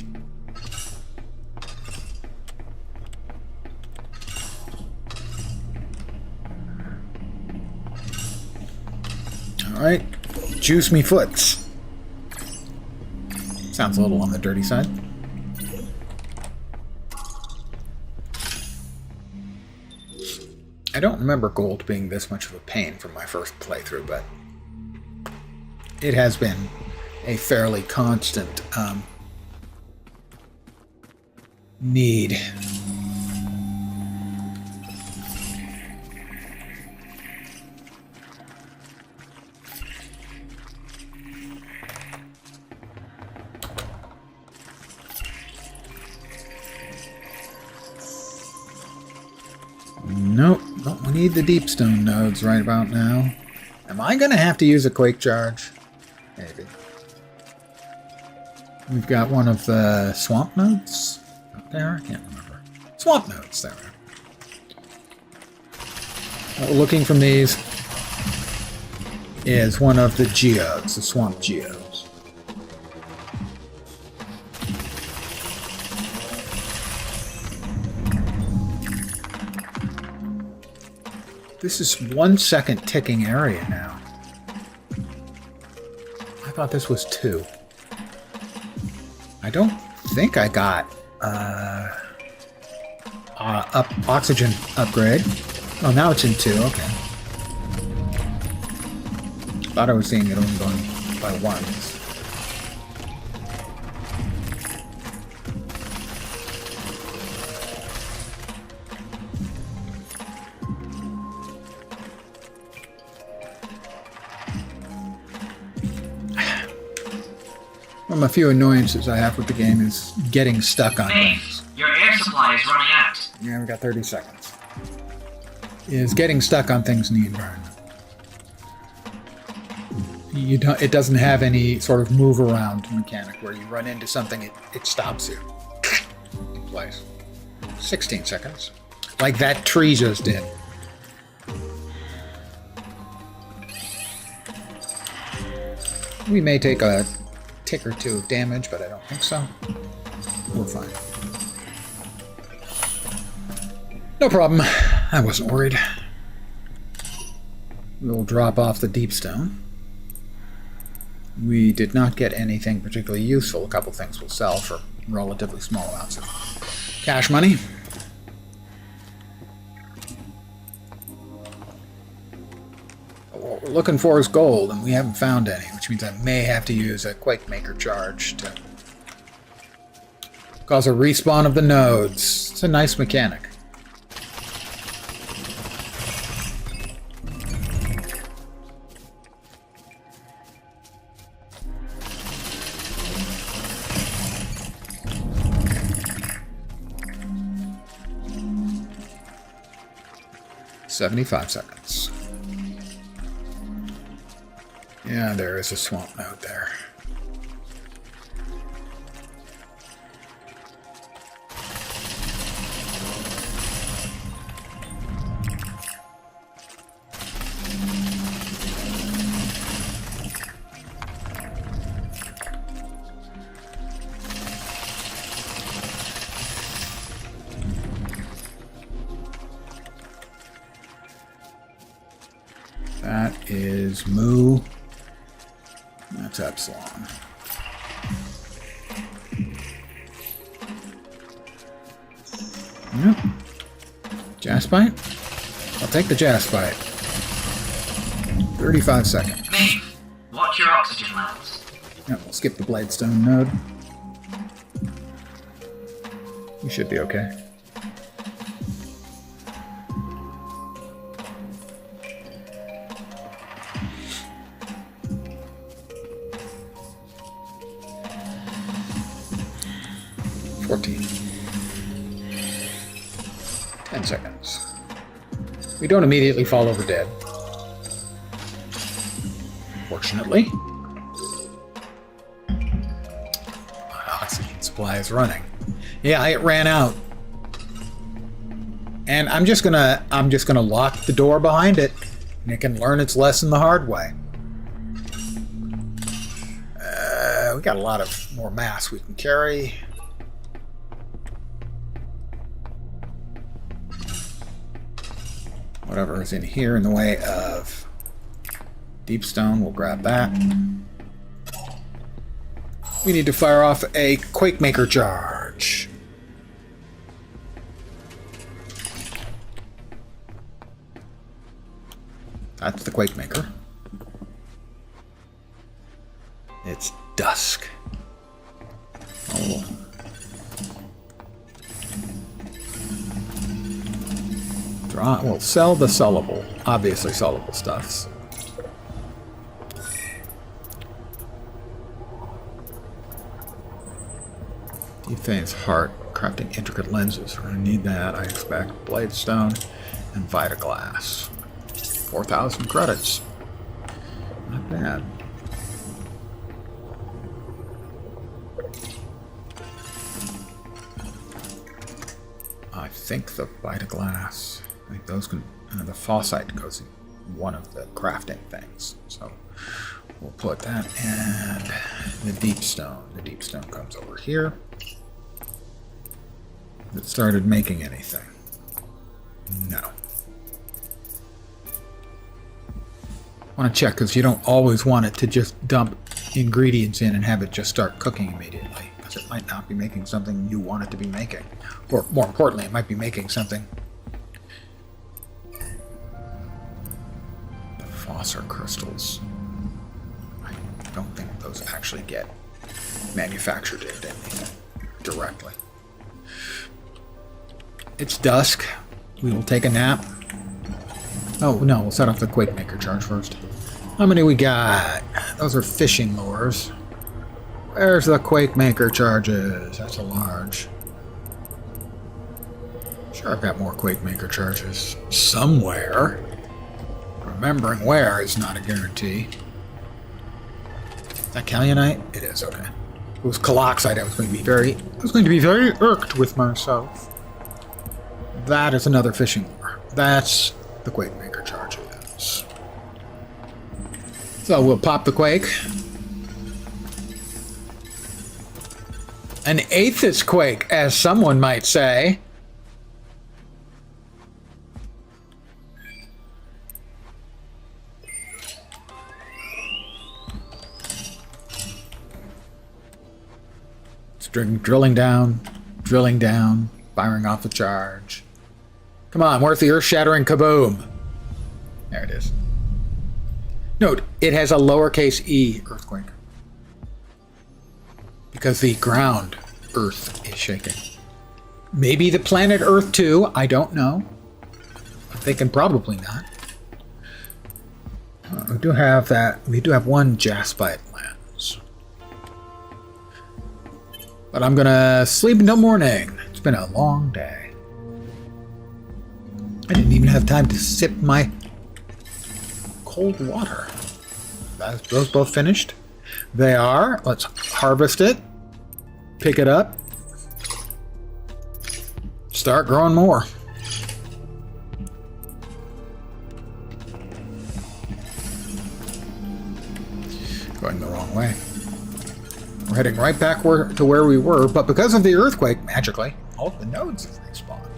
All right, juice me foots. Sounds a little on the dirty side. I don't remember gold being this much of a pain from my first playthrough, but it has been a fairly constant need. Nope, don't need the deep stone nodes right about now. Am I going to have to use a quake charge? Maybe. We've got one of the swamp nodes up there. I can't remember. Swamp nodes there. What we're looking from these is one of the geodes, the swamp geodes. This is 1 second ticking area now. I thought this was 2. I don't think I got oxygen upgrade. Oh, now it's in 2. Okay. Thought I was seeing it only going by 1s. One of a few annoyances I have with the game is getting stuck on things. Your air supply is running out. Yeah, we got 30 seconds. Is getting stuck on things in the environment. You don't. It doesn't have any sort of move around mechanic where you run into something, it stops you in place. 16 seconds, like that tree just did. We may take a tick or 2 of damage, but I don't think so. We're fine. No problem. I wasn't worried. We'll drop off the deep stone. We did not get anything particularly useful. A couple things we'll sell for relatively small amounts of cash money. What we're looking for is gold, and we haven't found any, which means I may have to use a Quake Maker charge to cause a respawn of the nodes. It's a nice mechanic. "75 seconds. Yeah, there is a swamp node there. That is Moo. That's Epsilon. Yep. Jaspite? I'll take the Jaspite. 35 seconds. Maeve, watch your oxygen levels. Yep, we'll skip the Bladestone node. We should be okay. Seconds. We don't immediately fall over dead. Fortunately. My oxygen supply is running. Yeah, it ran out. And I'm just gonna lock the door behind it, and it can learn its lesson the hard way. We got a lot of more mass we can carry. Whatever is in here in the way of deep stone, we'll grab that. We need to fire off a Quake Maker charge. That's the Quake Maker. It's dusk. Oh. We'll sell the sellable, obviously sellable stuffs. Defane's Heart, crafting intricate lenses. We're going to need that, I expect. Bladestone and Vita Glass. 4,000 credits. Not bad. I think the Vita Glass, I think those can, the Faucite goes in one of the crafting things. So we'll put that and the Deep Stone. The Deep Stone comes over here. It started making anything? No. I want to check because you don't always want it to just dump ingredients in and have it just start cooking immediately, because it might not be making something you want it to be making. Or more importantly, it might be making something. The Phosphor crystals. I don't think those actually get manufactured into anything directly. It's dusk. We will take a nap. Oh, no, we'll set off the Quake Maker charge first. How many we got? Those are fishing lures. Where's the Quake Maker charges? That's a large. Sure, I've got more Quake Maker charges somewhere. Remembering where is not a guarantee. Is that Kalinite? It is, okay. If it was Caloxite, I was going to be very irked with myself. That is another fishing lure. That's the Quake Maker charges. So we'll pop the Quake. An Aethus Quake, as someone might say. It's drilling down, firing off the charge. Come on, where's the earth-shattering kaboom? There it is. Note, it has a lowercase e earthquake. Because the ground, Earth, is shaking. Maybe the planet Earth too, I don't know. I'm thinking probably not. We do have that. We do have one jaspite lens. But I'm gonna sleep until morning. It's been a long day. I didn't even have time to sip my cold water. Those both finished? They are. Let's harvest it. Pick it up. Start growing more. Going the wrong way. We're heading right back to where we were, but because of the earthquake, magically, all of the nodes have respawned.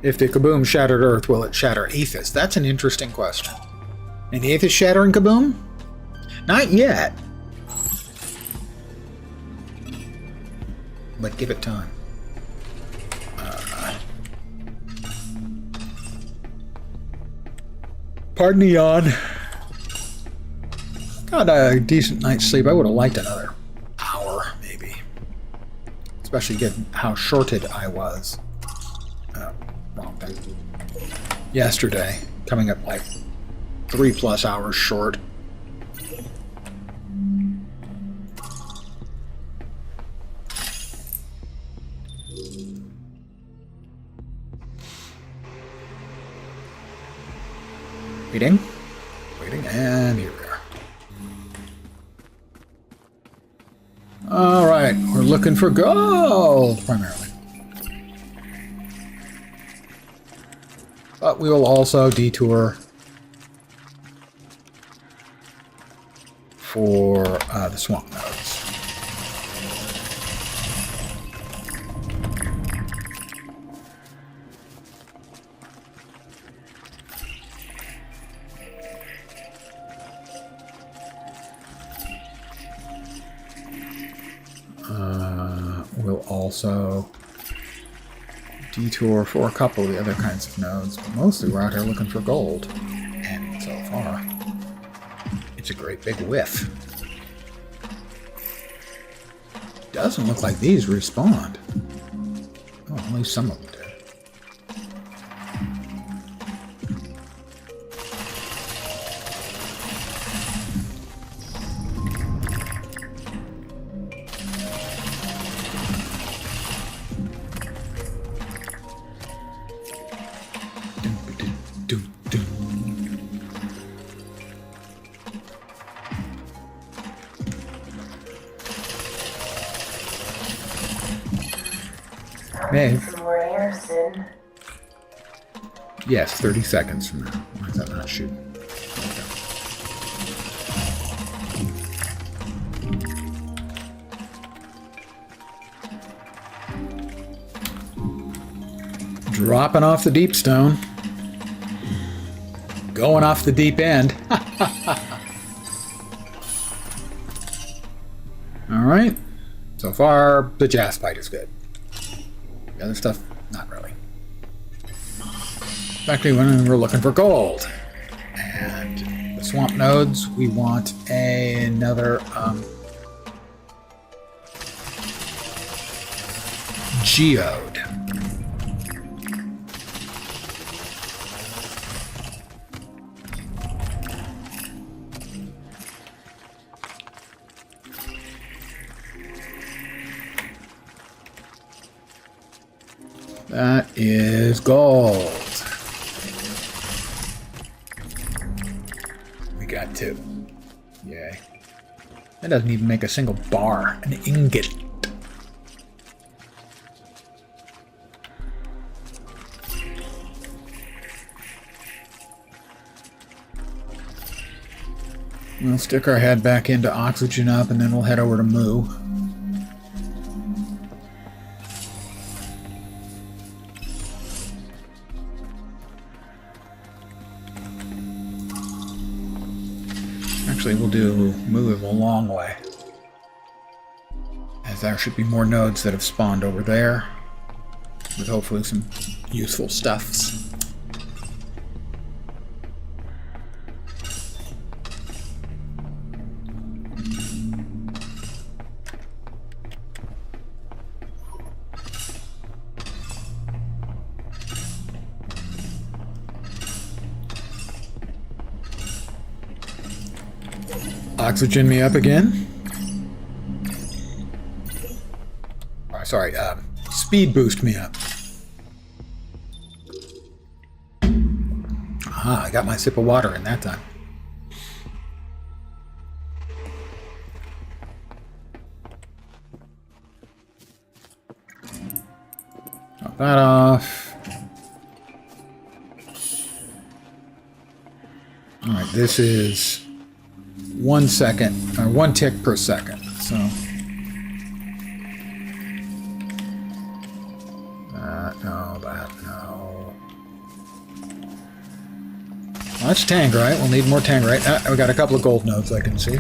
If the kaboom shattered Earth, will it shatter Aethus? That's an interesting question. An Aethus shattering kaboom? Not yet. But give it time. Pardon the yawn. Got a decent night's sleep. I would have liked another hour, maybe. Especially given how shorted I was. Wrong thing. Yesterday, coming up like 3+ hours short. Waiting, and here we are. All right, we're looking for gold primarily. But we will also detour for the swamp nodes. We'll also detour for a couple of the other kinds of nodes, but mostly we're out here looking for gold. And so far, it's a great big whiff. Doesn't look like these respawned. Oh, at least some of them did. Maeve. Some more air soon. Yes, 30 seconds from now. Why is that not shooting? Okay. Dropping off the deep stone. Going off the deep end. Alright. So far, the jaspite is good. The other stuff, not really. Actually, when we're looking for gold. And the swamp nodes, we want another geode. That is gold. We got 2. Yay. That doesn't even make a single bar. An ingot. We'll stick our head back into oxygen up and then we'll head over to Moo. Actually, we'll move a long way, as there should be more nodes that have spawned over there, with hopefully some useful stuffs. Oxygen me up again. Oh, sorry, speed boost me up. Aha, I got my sip of water in that time. Top that off. Alright, this is 1 second, or 1 tick per second, so. No. Well, that's tangerite. We'll need more tangerite. We got a couple of gold nodes I can see.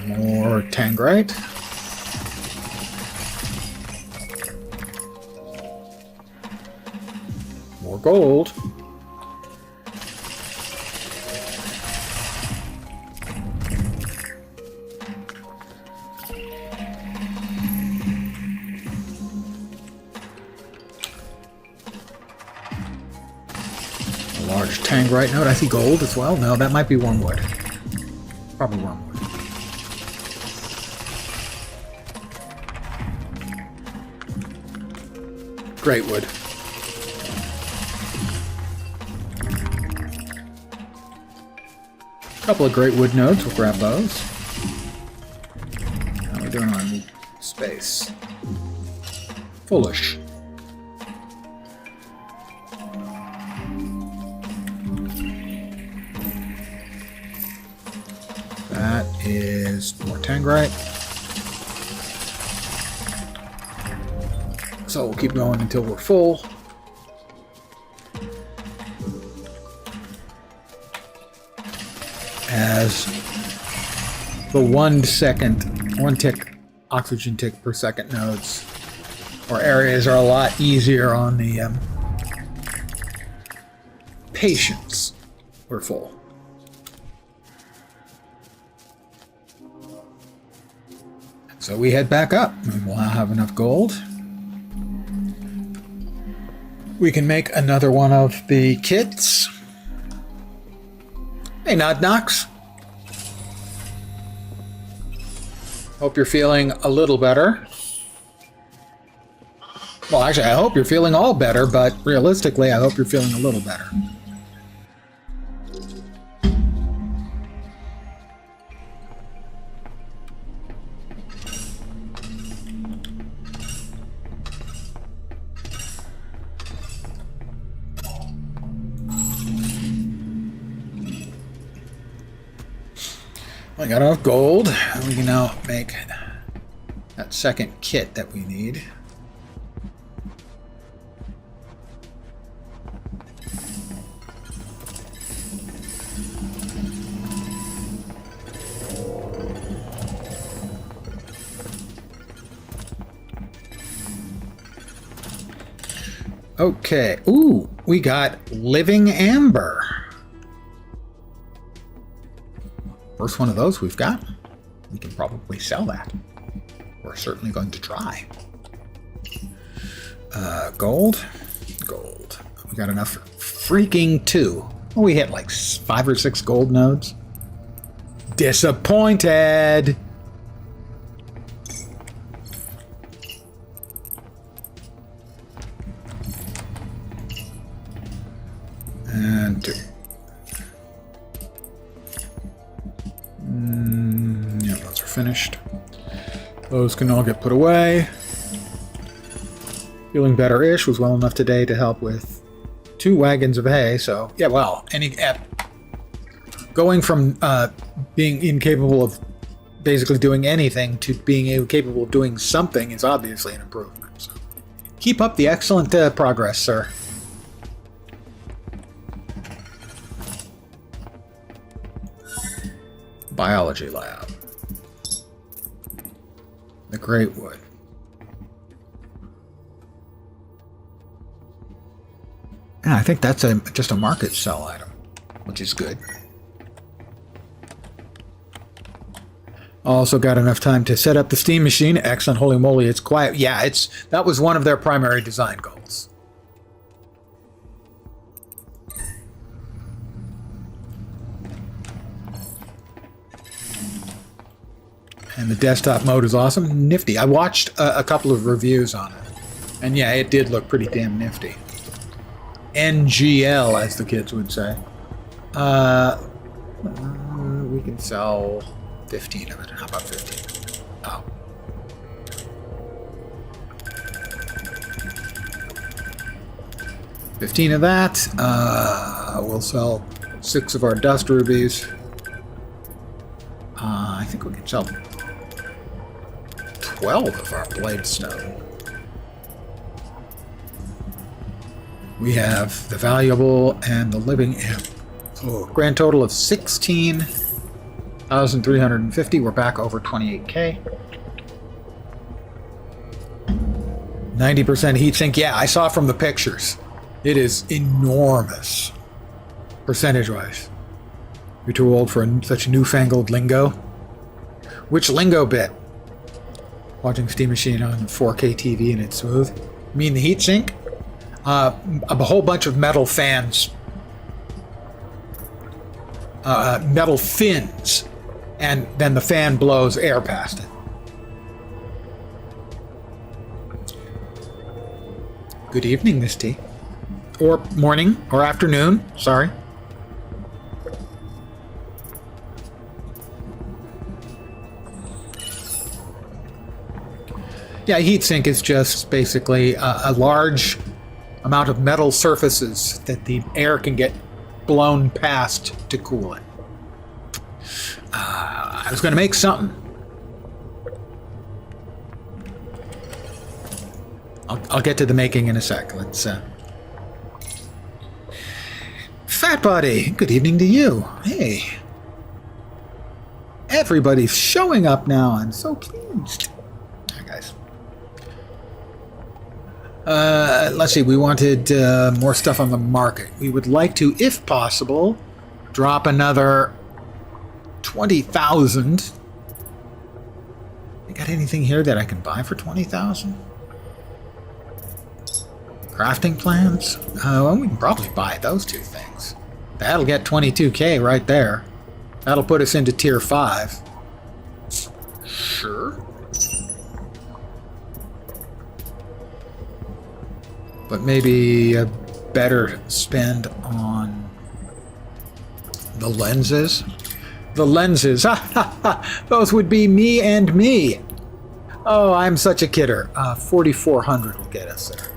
More tangerite. More gold. A large tangerite node. I see gold as well. No, that might be wormwood. Probably wormwood. Great wood. Couple of great wood nodes, we'll grab those. How are we doing on space? Foolish. is more tangrite. So we'll keep going until we're full. As the 1 tick oxygen tick per second nodes or areas are a lot easier on the patience. We're full. So we head back up and we'll have enough gold. We can make another one of the kits. Hey, Nod Knox. Hope you're feeling a little better. Well, actually, I hope you're feeling all better, but realistically, I hope you're feeling a little better. I got enough gold. We can now make that second kit that we need. Okay. Ooh, we got living amber. First one of those we've got. We can probably sell that. We're certainly going to try. Gold. Gold. We got enough for freaking 2. Oh, we hit like 5 or 6 gold nodes. Disappointed! And 2. Yeah, those are finished. Those can all get put away. Feeling better-ish. Was well enough today to help with 2 wagons of hay. So yeah, well, going from being incapable of basically doing anything to being capable of doing something is obviously an improvement. So keep up the excellent progress, sir. Biology lab. The Great Wood. Yeah, I think that's just a market sell item, which is good. Also got enough time to set up the steam machine. Excellent, holy moly, it's quiet. Yeah, that was one of their primary design goals. And the desktop mode is awesome. Nifty. I watched a couple of reviews on it. And yeah, it did look pretty damn nifty. NGL, as the kids would say. We can sell 15 of it. How about 15? Oh. $15 of that. We'll sell 6 of our dust rubies. I think we can sell 12 of our blade stone. We have the valuable and the living imp. So grand total of 16,350. We're back over 28k. 90% heatsink. Yeah, I saw from the pictures. It is enormous, percentage-wise. You're too old for such newfangled lingo. Which lingo bit? Watching Steam Machine on 4K TV and it's smooth. You mean the heatsink? A whole bunch of metal fans. Metal fins. And then the fan blows air past it. Good evening, Miss T. Or morning, or afternoon, sorry. Yeah, heatsink is just basically a large amount of metal surfaces that the air can get blown past to cool it. I was going to make something. I'll get to the making in a sec. Let's, Fat Buddy, good evening to you. Hey. Everybody's showing up now. I'm so pleased. Hi, guys. Let's see. We wanted more stuff on the market. We would like to, if possible, drop another 20,000. You got anything here that I can buy for 20,000? Crafting plans? Well, we can probably buy those two things. That'll get 22k right there. That'll put us into tier 5. Sure. But maybe a better spend on the lenses. The lenses, those would be me and me. Oh, I'm such a kidder. 4,400 will get us there.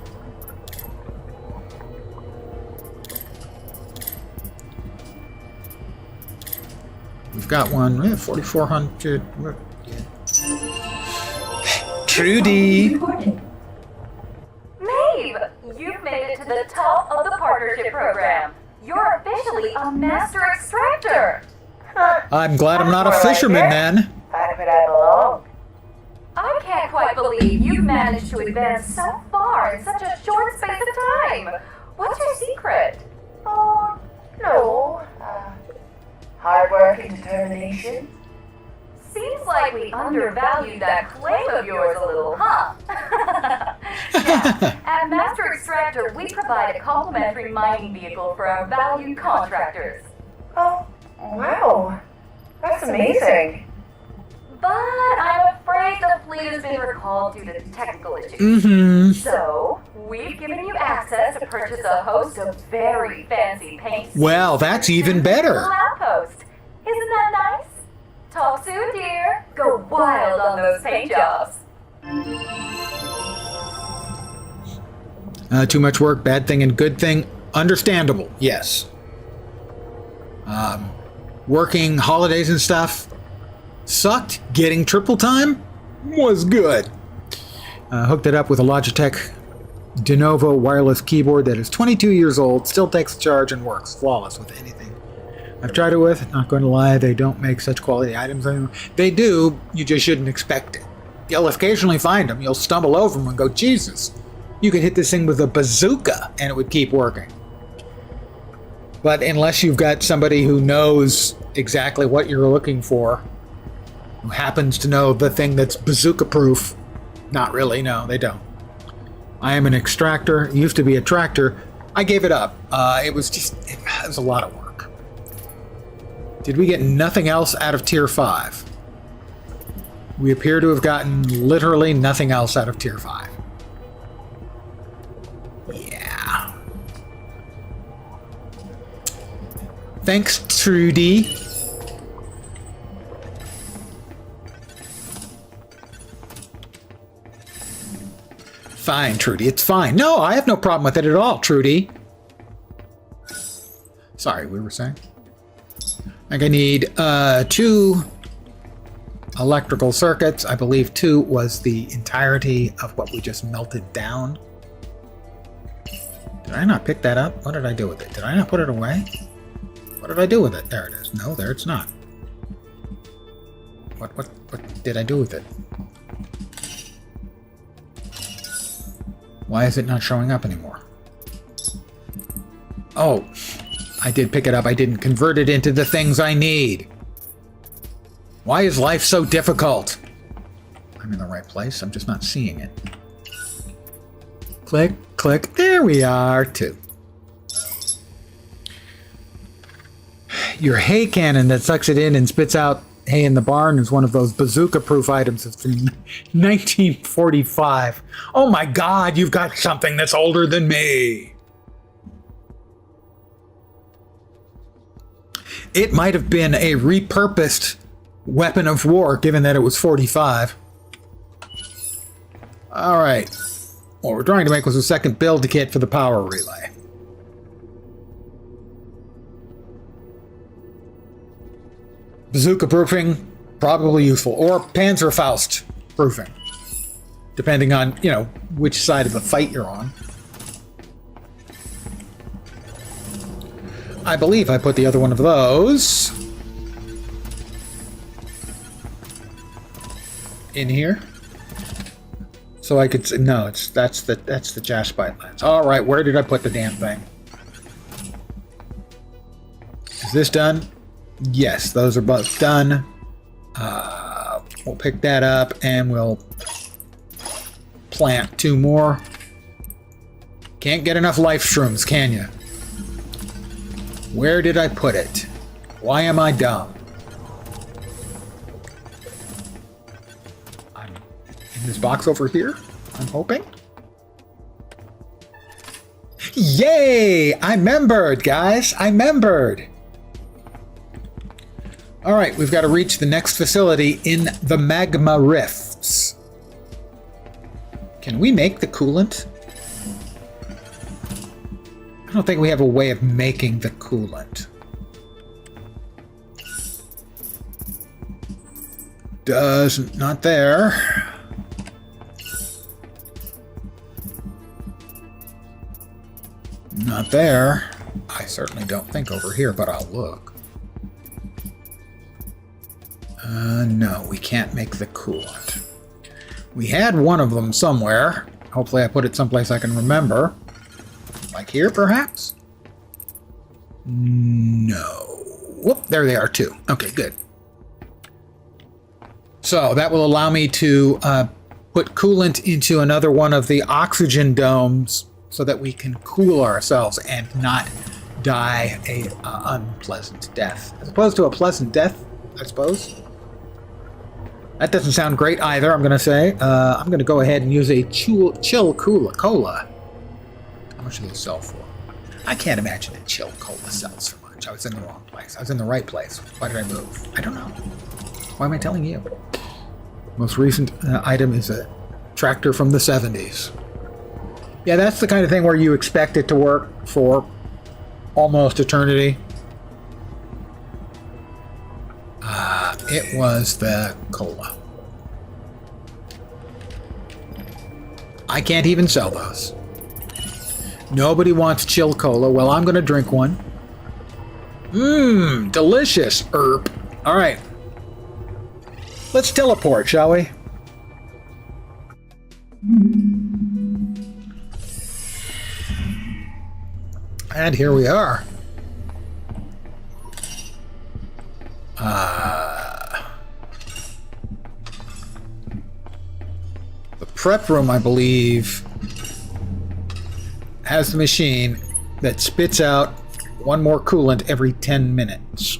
We've got one. We have 4,400. Trudy. Maeve, you've made it to the top of the partnership program. You're officially a master extractor. I'm glad I'm not a fisherman then. Back where I belong. I can't quite believe you've managed to advance so far in such a short space of time. What's your secret? Oh, no. Hard work and determination. Seems like we undervalued that claim of yours a little, huh? Yeah. At Master Extractor, we provide a complimentary mining vehicle for our valued contractors. Oh, wow. That's amazing. But I'm afraid the fleet has been recalled due to technical issues. So, we've given you access to purchase a host of very fancy paint. Well, that's even better. Outpost. Isn't that nice? Talk soon, dear. Go wild on those paint jobs. Too much work, bad thing and good thing. Understandable, yes. Working holidays and stuff sucked. Getting triple time was good. Hooked it up with a Logitech de novo wireless keyboard that is 22 years old, still takes the charge and works flawless with anything I've tried it with. Not going to lie, they don't make such quality items anymore. They do, you just shouldn't expect it. You'll occasionally find them. You'll stumble over them and go, Jesus, you could hit this thing with a bazooka and it would keep working. But unless you've got somebody who knows exactly what you're looking for, who happens to know the thing that's bazooka proof, not really, no, they don't. I am an extractor, used to be a tractor. I gave it up. It was a lot of work. Did we get nothing else out of tier 5? We appear to have gotten literally nothing else out of tier 5. Yeah. Thanks, Trudy. Fine, Trudy, it's fine. No, I have no problem with it at all, Trudy. Sorry, we were saying? I think I need 2 electrical circuits. I believe 2 was the entirety of what we just melted down. Did I not pick that up? What did I do with it? Did I not put it away? What did I do with it? There it is. No, there it's not. What did I do with it? Why is it not showing up anymore? Oh, I did pick it up. I didn't convert it into the things I need. Why is life so difficult? I'm in the right place. I'm just not seeing it. Click, click. There we are, 2. Your hay cannon that sucks it in and spits out hay in the barn is one of those bazooka-proof items. It's from 1945. Oh my God, you've got something that's older than me. It might have been a repurposed weapon of war, given that it was 45. All right. What we're trying to make was a second build kit for the power relay. Bazooka proofing, probably useful. Or Panzerfaust proofing. Depending on, you know, which side of the fight you're on. I believe I put the other one of those in here. So I could say, no, that's the Jash Bite lens. All right, where did I put the damn thing? Is this done? Yes, those are both done. We'll pick that up and we'll plant 2 more. Can't get enough life shrooms, can you? Where did I put it? Why am I dumb? I'm in this box over here, I'm hoping. Yay! I remembered, guys. I remembered. All right, we've got to reach the next facility in the magma rifts. Can we make the coolant? I don't think we have a way of making the coolant. Not there. Not there. I certainly don't think over here, but I'll look. No, we can't make the coolant. We had one of them somewhere. Hopefully I put it someplace I can remember. Like here, perhaps? No. Whoop, there they are, too. Okay, good. So that will allow me to put coolant into another one of the oxygen domes so that we can cool ourselves and not die a unpleasant death. As opposed to a pleasant death, I suppose. That doesn't sound great either, I'm going to say. I'm going to go ahead and use a chill cola. How much do they sell for? I can't imagine that chill cola sells for much. I was in the wrong place. I was in the right place. Why did I move? I don't know. Why am I telling you? Most recent item is a tractor from the 70s. Yeah, that's the kind of thing where you expect it to work for almost eternity. It was the cola. I can't even sell those. Nobody wants chill cola. Well, I'm going to drink one. Mmm, delicious herb. All right. Let's teleport, shall we? And here we are. The prep room, I believe, has the machine that spits out one more coolant every 10 minutes.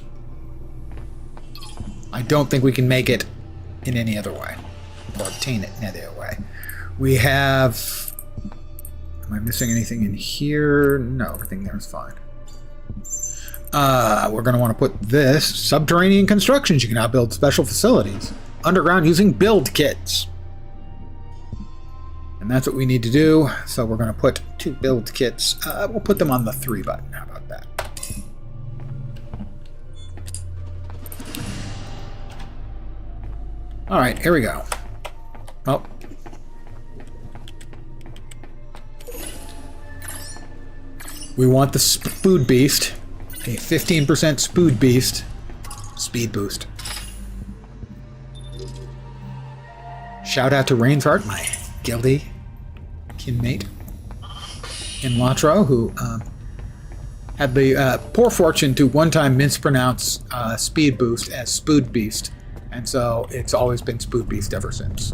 I don't think we can make it in any other way, or obtain it in any other way. We have... Am I missing anything in here? No, everything there is fine. We're going to want to put this. Subterranean constructions. You can now build special facilities. Underground using build kits. And that's what we need to do. So we're going to put 2 build kits. We'll put them on the 3 button. How about that? All right, here we go. Oh. We want the Spood Beast. A 15% Spood Beast. Speed boost. Shout out to Rainsheart, my guilty kinmate in Latro, who had the poor fortune to one time mispronounce Speed Boost as Spood Beast. And so it's always been Spood Beast ever since.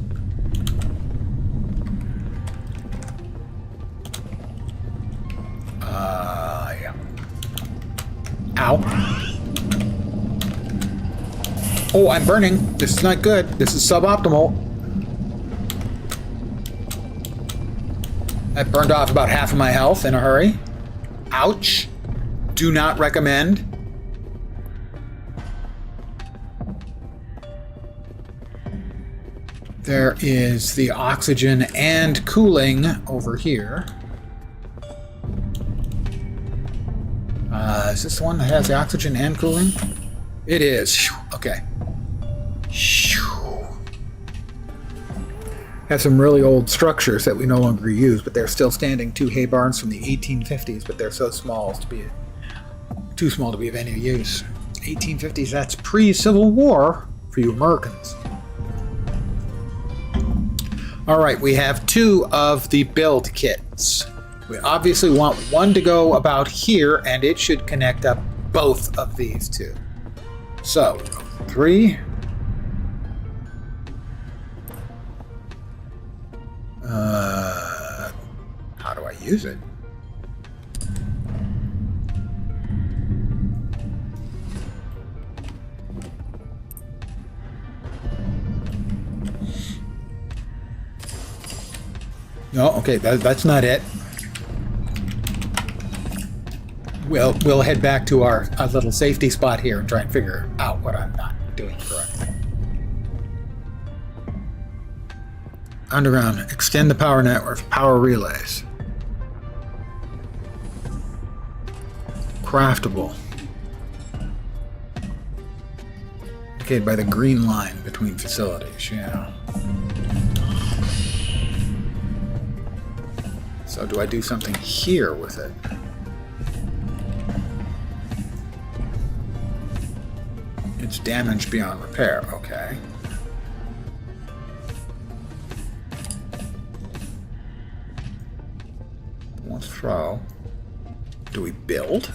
Yeah. Ow. Oh, I'm burning. This is not good. This is suboptimal. I burned off about half of my health in a hurry. Ouch. Do not recommend. There is the oxygen and cooling over here. Is this the one that has the oxygen and cooling? It is. Phew. Okay. Phew. Have some really old structures that we no longer use, but they're still standing. 2 hay barns from the 1850s, but they're so small as to be too small to be of any use. 1850s, that's pre-Civil War for you Americans. All right, we have 2 of the build kits. We obviously want one to go about here, and it should connect up both of these 2. So, 3. How do I use it? No, okay, that's not it. We'll head back to our little safety spot here and try and figure out what I'm not doing correctly. Underground, extend the power network, power relays. Craftable. Indicated by the green line between facilities, yeah. So do I do something here with it? It's damaged beyond repair, okay. Let's throw. Do we build?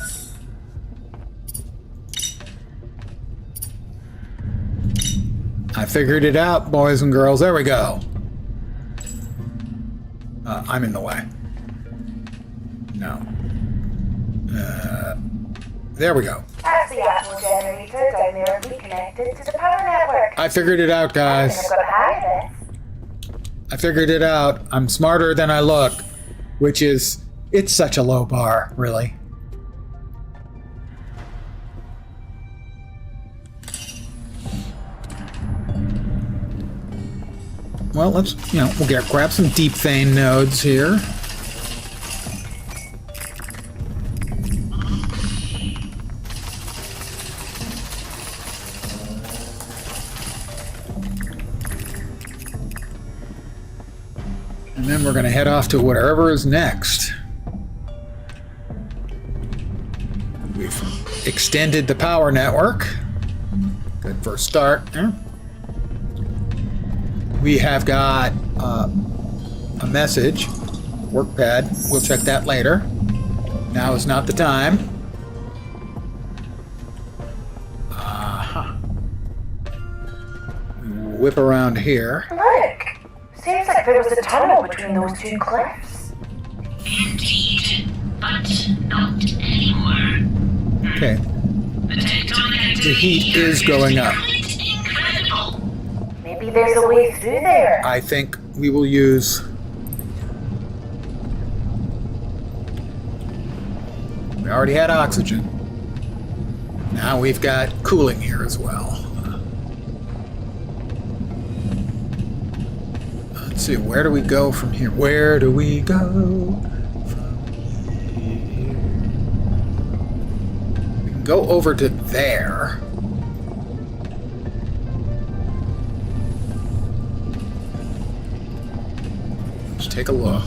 I figured it out, boys and girls. There we go. I'm in the way. No. There we go. That's the actual generator down there reconnected to the power network. I figured it out, guys. I think I've got to hide this. I figured it out. I'm smarter than I look, which is, it's such a low bar, really. Well, let's, we'll grab some deep vein nodes here. And then we're going to head off to whatever is next. We've extended the power network. Good first start. Yeah. We have got a message, work pad. We'll check that later. Now is not the time. Whip around here. Look! Seems like there was a tunnel between those 2 cliffs. Indeed, but not anymore. Okay. The tectonic activity The heat is going up. Incredible. Maybe there's a way through there. I think we will use... We already had oxygen. Now we've got cooling here as well. Let's see, where do we go from here? Where do we go from here? We can go over to there. Let's take a look.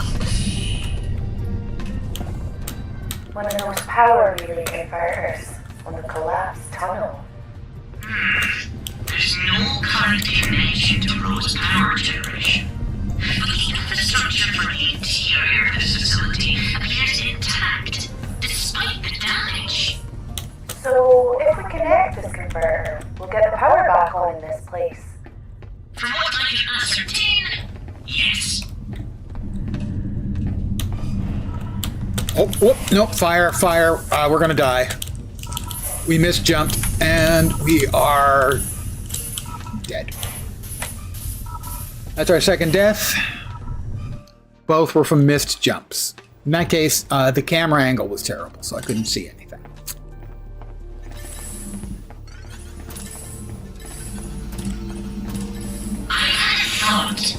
One of those power relay converters on the collapsed tunnel. There's no current connection to Rose power generation. But the infrastructure for the interior of this facility appears intact, despite the damage. So, if we connect this converter, we'll get the power back on in this place. From what I can ascertain, yes. Oh, nope, fire. We're gonna die. We misjumped, and we are dead. That's our second death. Both were from missed jumps. In that case, the camera angle was terrible, so I couldn't see anything. I had a thought.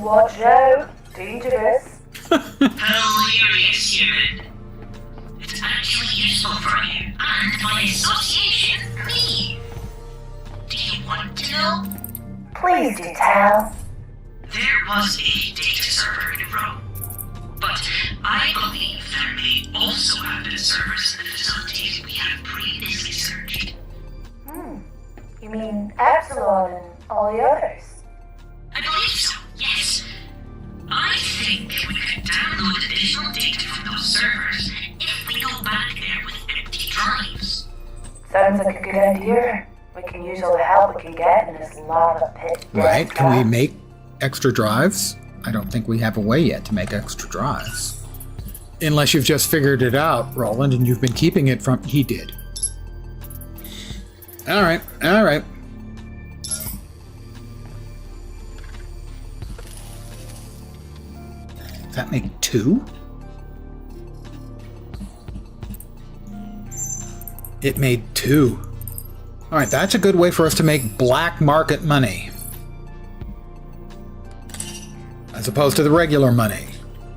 Watch out! Dangerous. Hilarious, human. It's actually useful for you, and by association, me. me. Do you want to know? Please do tell. There was a data server in Rome, but I believe there may also have been servers in the facilities we have previously searched. You mean Epsilon and all the others? I believe so, yes. I think we could download additional data from those servers if we go back there with empty drives. Sounds like a good idea. We can use all the help we can get in this lava pit. Right? Can we make extra drives? I don't think we have a way yet to make extra drives. Unless you've just figured it out, Roland, and you've been keeping it from... He did. Alright, alright. Does that make 2? It made 2. Alright, that's a good way for us to make black market money. As opposed to the regular money.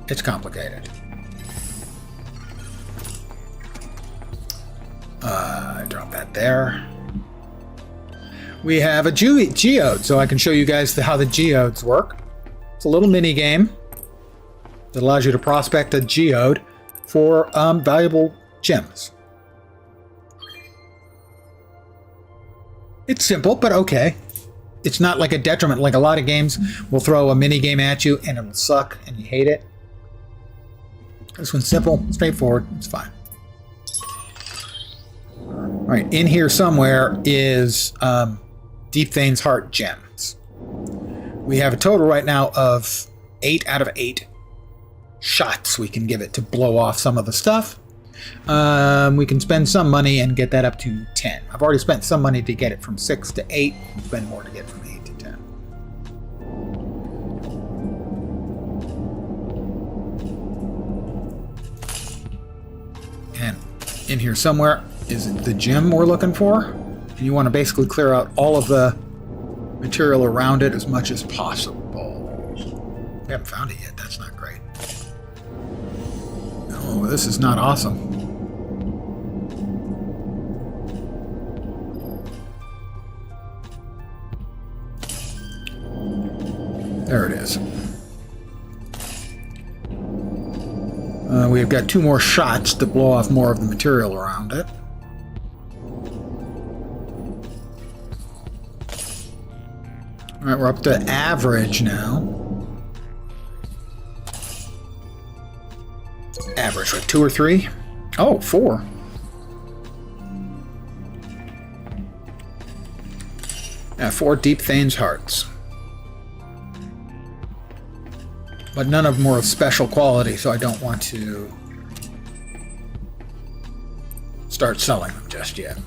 It's complicated. Drop that there. We have a geode, so I can show you guys how the geodes work. It's a little mini game that allows you to prospect a geode for valuable gems. It's simple, but okay. It's not like a detriment. Like a lot of games will throw a mini game at you and it'll suck and you hate it. This one's simple, straightforward, it's fine. All right, in here somewhere is Deep Thane's Heart gems. We have a total right now of 8 out of 8 shots we can give it to blow off some of the stuff. We can spend some money and get that up to 10. I've already spent some money to get it from 6 to 8. Spend more to get from 8 to 10. And in here somewhere is the gem we're looking for. And you want to basically clear out all of the material around it as much as possible. We haven't found it yet. That's not great. Oh, this is not awesome. There it is. We've got 2 more shots to blow off more of the material around it. All right, we're up to average now. Average, what, 2 or 3? Oh, 4. Yeah, 4 Deep Thane's Hearts. But none of them are of special quality, so I don't want to start selling them just yet.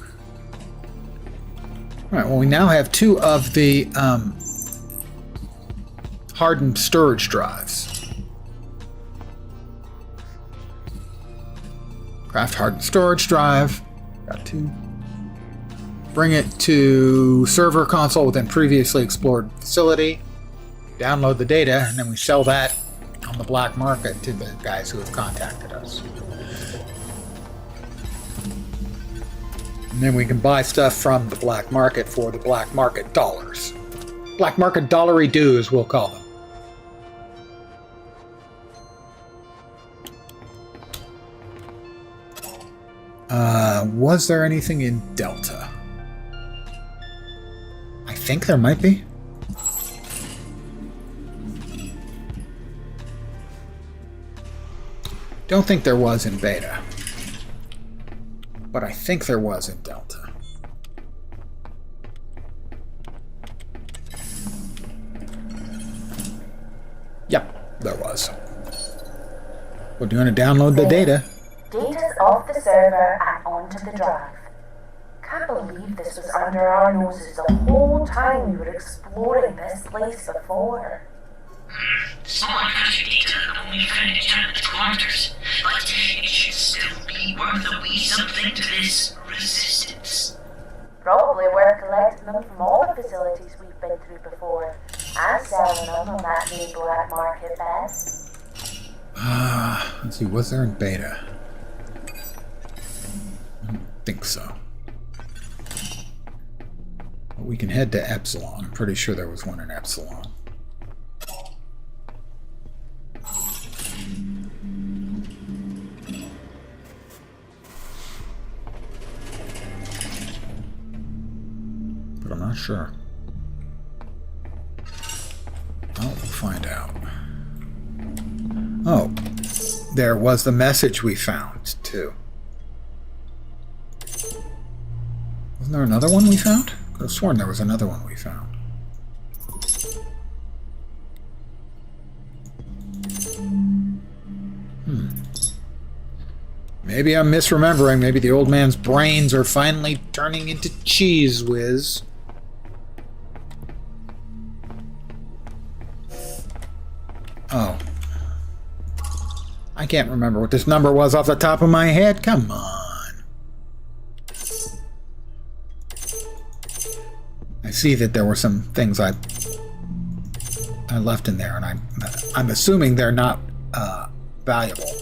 Alright, well, we now have 2 of the hardened storage drives. Craft hardened storage drive. Got 2. Bring it to server console within previously explored facility. Download the data, and then we sell that on the black market to the guys who have contacted us. And then we can buy stuff from the black market for the black market dollars. Black market dollary dues, we'll call them. Was there anything in Delta? I think there might be. Don't think there was in Beta. But I think there was in Delta. Yep, there was. We're going to download the data. Data's off the server and onto the drive. Can't believe this was under our noses the whole time we were exploring this place before. Someone got your data when we found each other's quarters, but it should still be worth a wee something to this resistance. Probably worth collecting them from all the facilities we've been through before and selling them on that new black market then. Let's see, was there in Beta? I don't think so. We can head to Epsilon. I'm pretty sure there was one in Epsilon. But I'm not sure. Oh, we'll find out. Oh, there was the message we found, too. Wasn't there another one we found? I could have sworn there was another one we found. Maybe I'm misremembering. Maybe the old man's brains are finally turning into cheese whiz. Oh. I can't remember what this number was off the top of my head. Come on. I see that there were some things I left in there, and I'm assuming they're not valuable.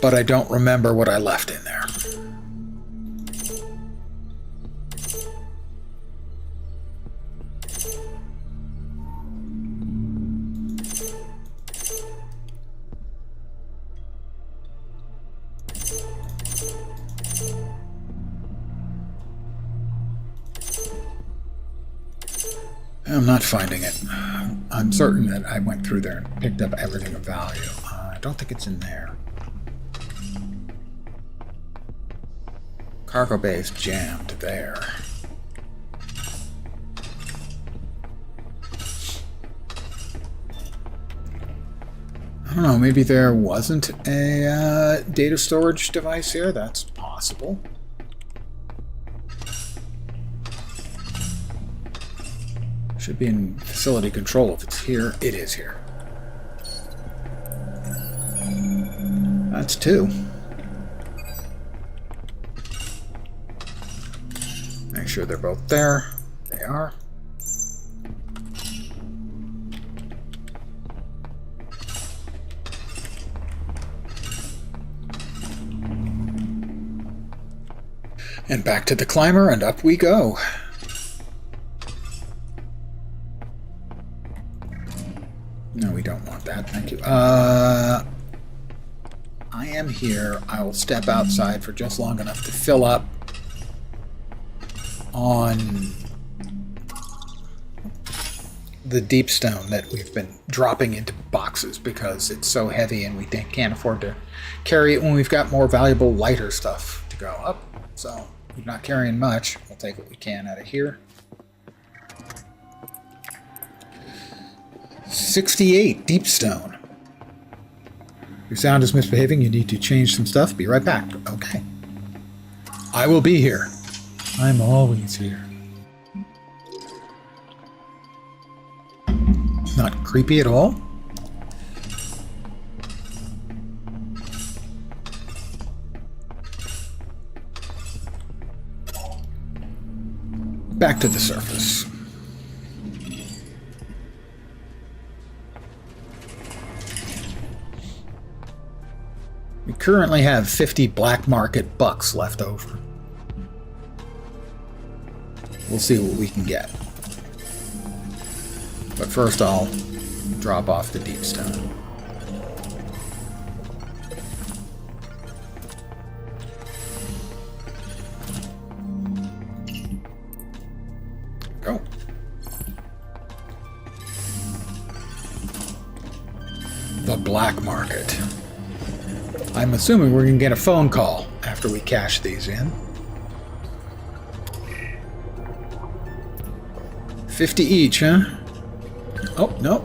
But I don't remember what I left in there. I'm not finding it. I'm certain that I went through there and picked up everything of value. I don't think it's in there. Cargo bay is jammed there. I don't know, maybe there wasn't a data storage device here? That's possible. Should be in facility control if it's here. It is here. That's 2. Make sure they're both there. They are. And back to the climber, and up we go. No, we don't want that. Thank you. I am here. I will step outside for just long enough to fill up on the deep stone that we've been dropping into boxes because it's so heavy and we can't afford to carry it when we've got more valuable, lighter stuff to go up. So we're not carrying much. We'll take what we can out of here. 68 deep stone. Your sound is misbehaving. You need to change some stuff. Be right back. Okay. I will be here. I'm always here. Not creepy at all. Back to the surface. We currently have 50 black market bucks left over. We'll see what we can get. But first I'll drop off the deep stone. Go. The black market. I'm assuming we're going to get a phone call after we cash these in. 50 each, huh? Oh, no.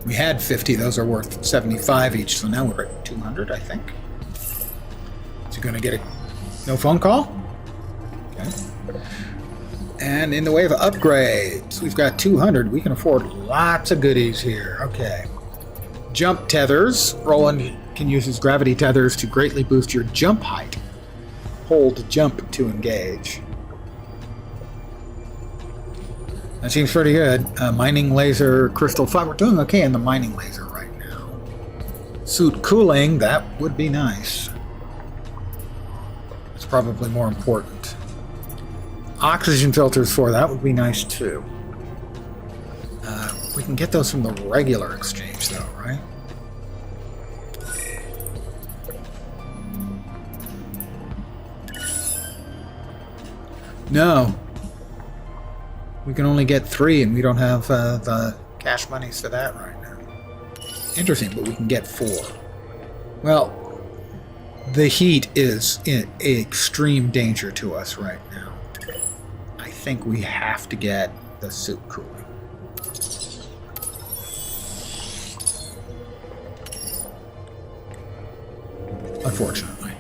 We had 50. Those are worth 75 each, so now we're at 200, I think. Is he going to get a no phone call? Okay. And in the way of upgrades, we've got 200. We can afford lots of goodies here. Okay. Jump tethers. Roland can use his gravity tethers to greatly boost your jump height. Hold jump to engage. That seems pretty good. Mining laser, crystal fiber. We're doing okay in the mining laser right now. Suit cooling, that would be nice. It's probably more important. Oxygen filters for that would be nice too. We can get those from the regular exchange though, right? No. We can only get 3 and we don't have the cash monies for that right now. Interesting, but we can get 4. Well, the heat is in extreme danger to us right now. I think we have to get the suit cooling. Unfortunately.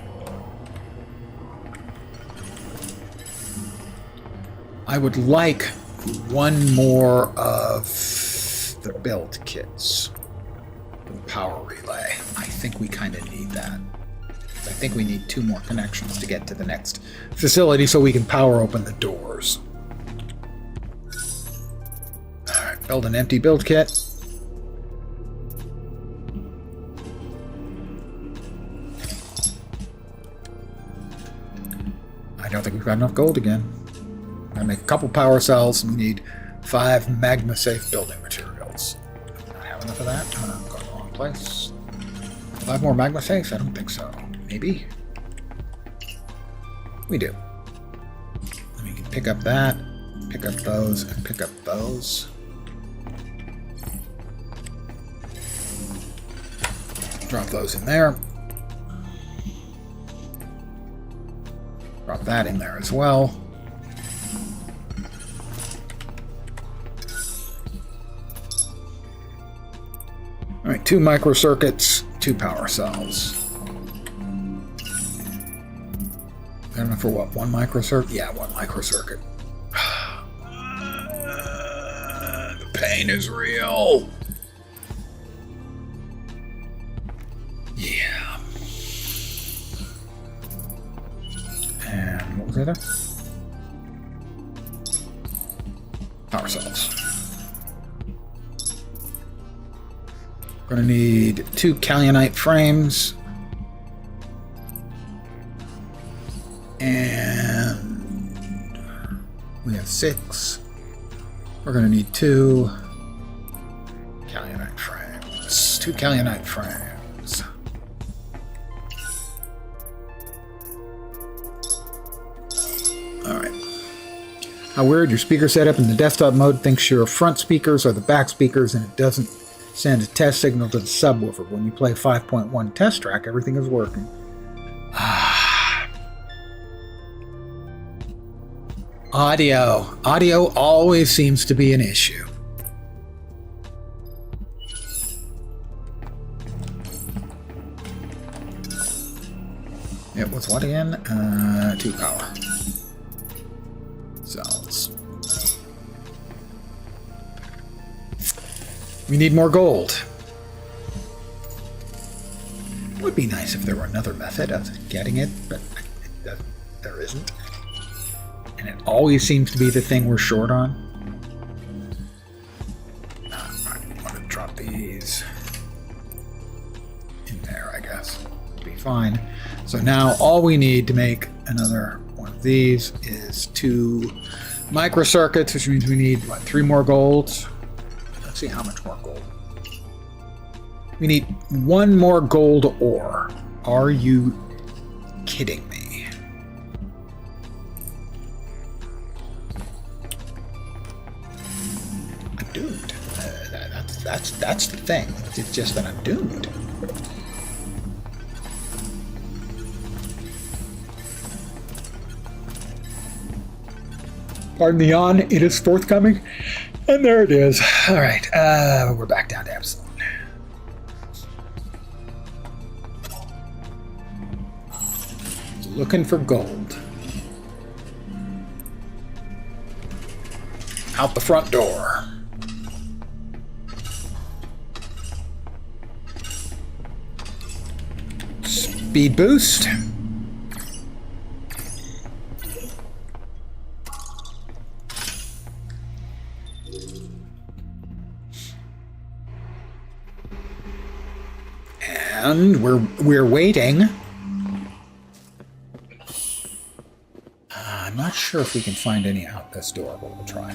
I would like one more of the build kits. The power relay. I think we kind of need that. I think we need 2 more connections to get to the next facility so we can power open the doors. Alright, build an empty build kit. I don't think we've got enough gold again. I'm gonna make a couple power cells and we need 5 magma safe building materials. Do I have enough of that? I'm going to the wrong place. 5 more magma safes? I don't think so. Maybe? We do. And we can pick up that, pick up those, and pick up those. Drop those in there. Drop that in there as well. Alright, 2 microcircuits, 2 power cells. I don't know for what, 1 microcircuit? Yeah, 1 microcircuit. The pain is real. Yeah. And what was the other? Power cells. We're going to need 2 Kaolite frames. And we have 6. We're going to need 2 Kaolite frames. 2 Kaolite frames. Alright. How weird, your speaker setup in the desktop mode thinks your front speakers are the back speakers and it doesn't send a test signal to the subwoofer. When you play 5.1 test track, everything is working. Audio. Audio always seems to be an issue. It was what again? 2 power cells. We need more gold. It would be nice if there were another method of getting it, but there isn't. And it always seems to be the thing we're short on. I want to drop these in there, I guess. It'll be fine. So now all we need to make another one of these is 2 microcircuits, which means we need, what, 3 more golds? Let's see how much more gold. We need 1 more gold ore. Are you kidding me? I'm doomed. That's the thing. It's just that I'm doomed. Pardon the yawn. It is forthcoming. And there it is. All right. We're back down to Epsilon. Looking for gold. Out the front door. Speed boost. And we're waiting. I'm not sure if we can find any out this door, but we'll try.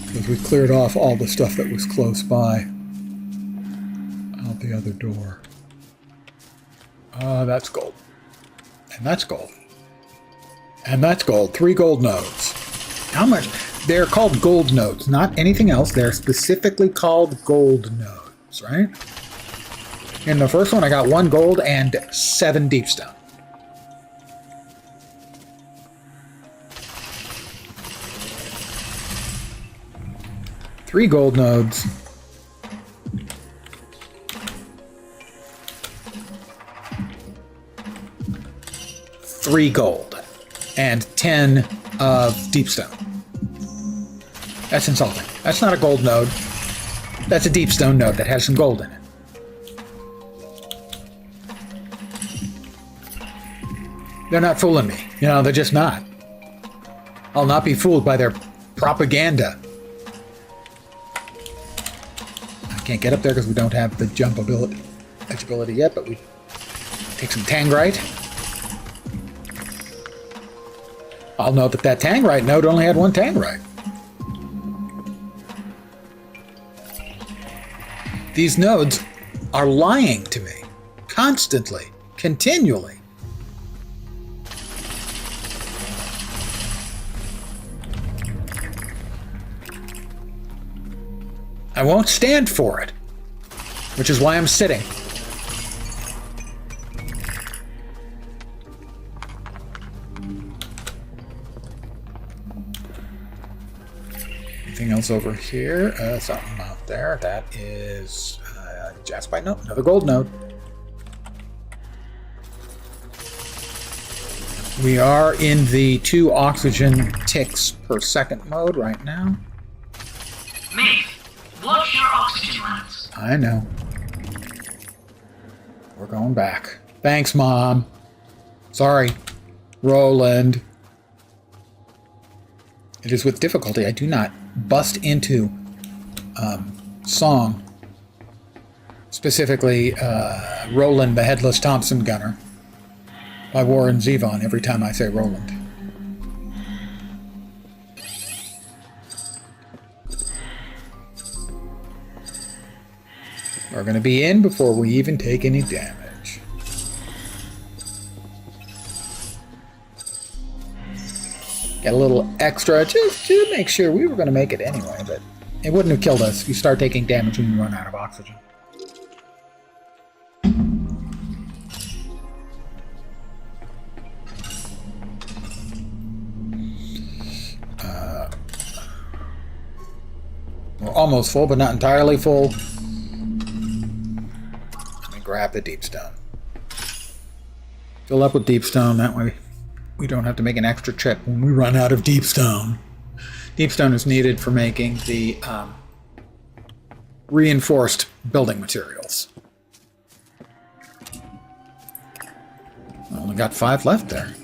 Because we cleared off all the stuff that was close by. Out the other door. That's gold. And that's gold. And that's gold. 3 gold nodes. How much? They're called gold nodes, not anything else. They're specifically called gold nodes, right? In the first one, I got 1 gold and 7 deep stone. Three gold nodes. 3 gold and 10 of deep stone. That's insulting. That's not a gold node. That's a deep stone node that has some gold in it. They're not fooling me. You know, they're just not. I'll not be fooled by their propaganda. I can't get up there because we don't have the jump ability, edge ability yet, but we take some Tangrite. I'll note that Tangrite node only had 1 Tangrite. These nodes are lying to me. Constantly. Continually. I won't stand for it. Which is why I'm sitting. Anything else over here? Something out there. That is Jaspite node. Another gold node. We are in the 2 oxygen ticks per second mode right now. Mate, watch your oxygen levels. I know. We're going back. Thanks, Mom. Sorry, Roland. It is with difficulty I do not bust into song. Specifically, Roland the Headless Thompson Gunner by Warren Zevon every time I say Roland. We're going to be in before we even take any damage. Get a little extra just to make sure we were going to make it anyway, but it wouldn't have killed us if you start taking damage when you run out of oxygen. We're almost full, but not entirely full. Let me grab the deep stone. Fill up with deep stone, that way we don't have to make an extra trip when we run out of deep stone. Deep stone is needed for making the reinforced building materials. I only got 5 left there.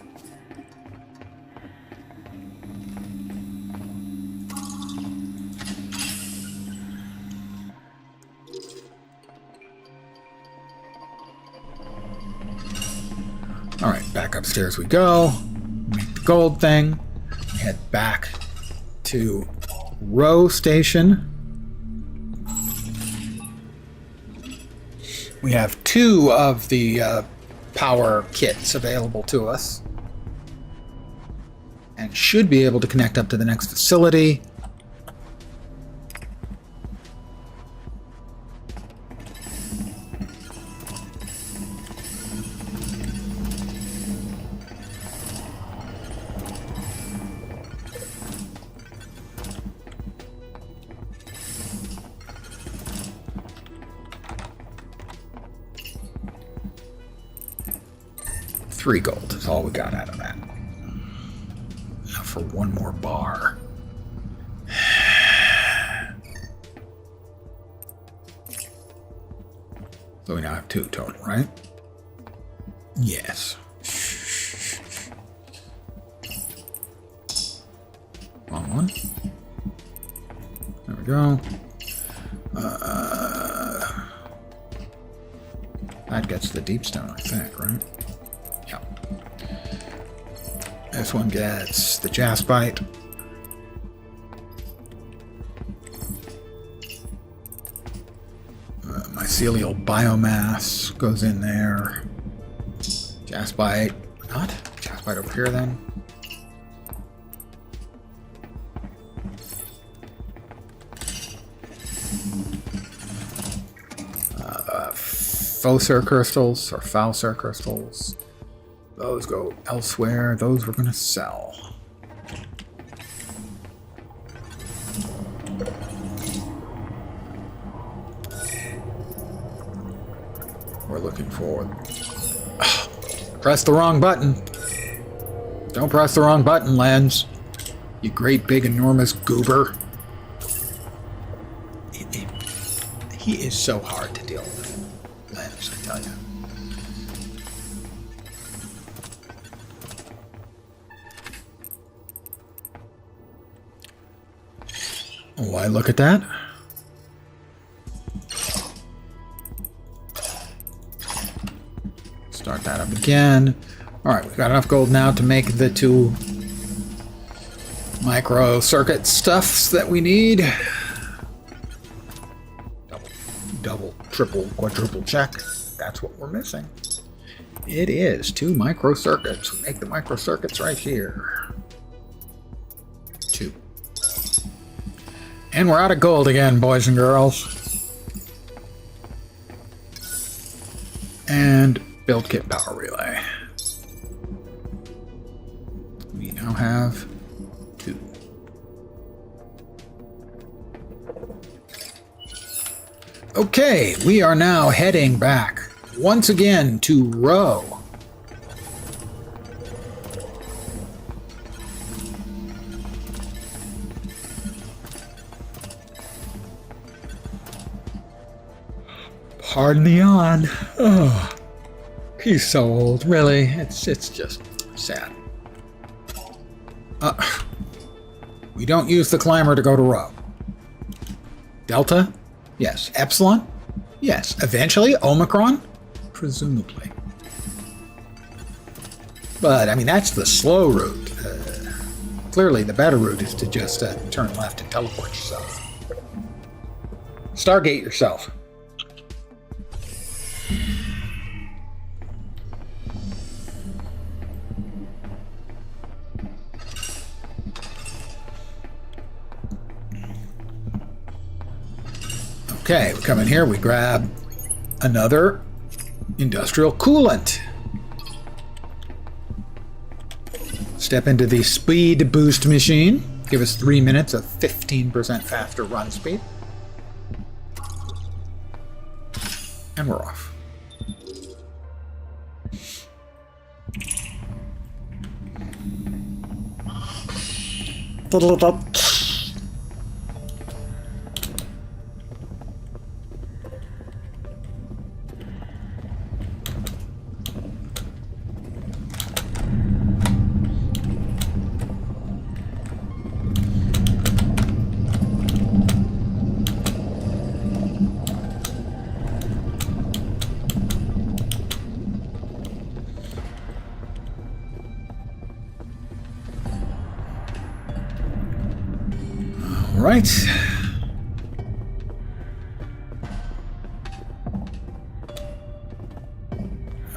All right, back upstairs we go. Make the gold thing. Head back to row station. We have 2 of the power kits available to us. And should be able to connect up to the next facility. $3 gold is all we got out of that. Now for 1 more bar. So we now have 2 total, right? Yes. Wrong one. There we go. That gets the deep stone, I think, right? Yeah. This one gets the jaspite. Mycelial biomass goes in there. Jaspite. Not? Jaspite over here then. Faucer crystals or Faucer crystals. Those go elsewhere. Those we're going to sell. We're looking for... Press the wrong button. Don't press the wrong button, Lens. You great big enormous goober. He is so hard to deal with, Lens, I tell you. Why look at that? Start that up again. Alright, we've got enough gold now to make the 2 micro circuit stuffs that we need. Double, triple, quadruple check. That's what we're missing. It is 2 micro circuits. We make the micro circuits right here. 2. And we're out of gold again, boys and girls. And build kit power relay. We now have 2. Okay, we are now heading back once again to Row. Pardon the yawn. Oh, he's so old, really. It's just sad. We don't use the climber to go to Row. Delta? Yes. Epsilon? Yes. Eventually, Omicron? Presumably. But, I mean, that's the slow route. Clearly, the better route is to just turn left and teleport yourself. Stargate yourself. Okay, we come in here, we grab another industrial coolant. Step into the speed boost machine. Give us 3 minutes of 15% faster run speed. And we're off. Right.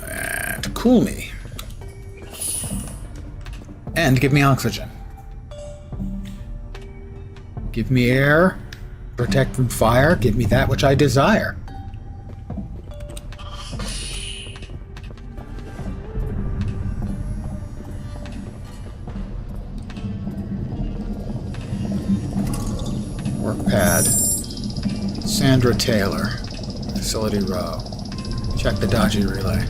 And cool me. And give me oxygen. Give me air. Protect from fire. Give me that which I desire. Pad. Sandra Taylor. Facility Row. Check the dodgy relay.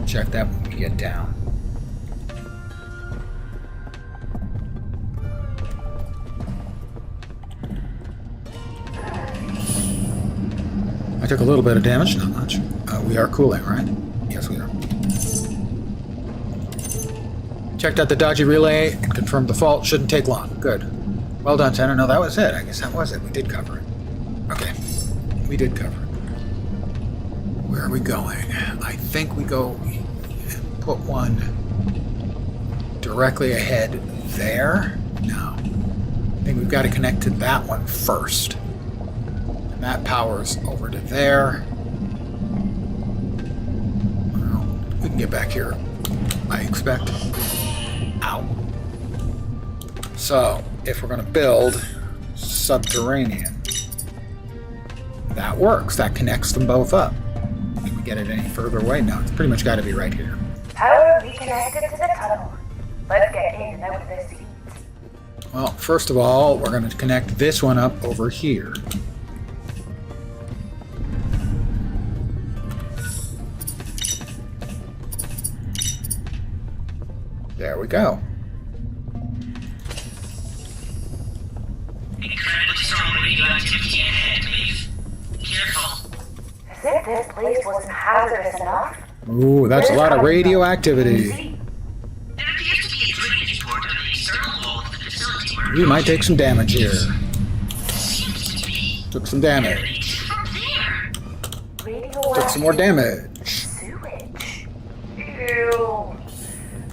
Check that when we get down. I took a little bit of damage, not much. We are cooling, right? Yes, we are. Checked out the dodgy relay and confirmed the fault. Shouldn't take long. Good. Well done, Tanner. No, that was it. I guess that was it. We did cover it. Okay. We did cover it. Where are we going? I think we go and put one directly ahead there. No. I think we've got to connect to that one first. And that powers over to there. Well, we can get back here, I expect. Ow. So, if we're going to build subterranean, that works. That connects them both up. Can we get it any further away? No, it's pretty much got to be right here. Power reconnected to the tunnel. Let's get in and out of this heat. Well, first of all, we're going to connect this one up over here. There we go. Incredibly strong radioactivity ahead, Maeve. Careful. As if this place wasn't hazardous enough. Ooh, that's a lot of radioactivity. There appears to be a drainage port on the external wall of the facility where We might take some damage here. seems to be Took some damage. emanating from there. Radioactive Took some more damage. sewage. Ew.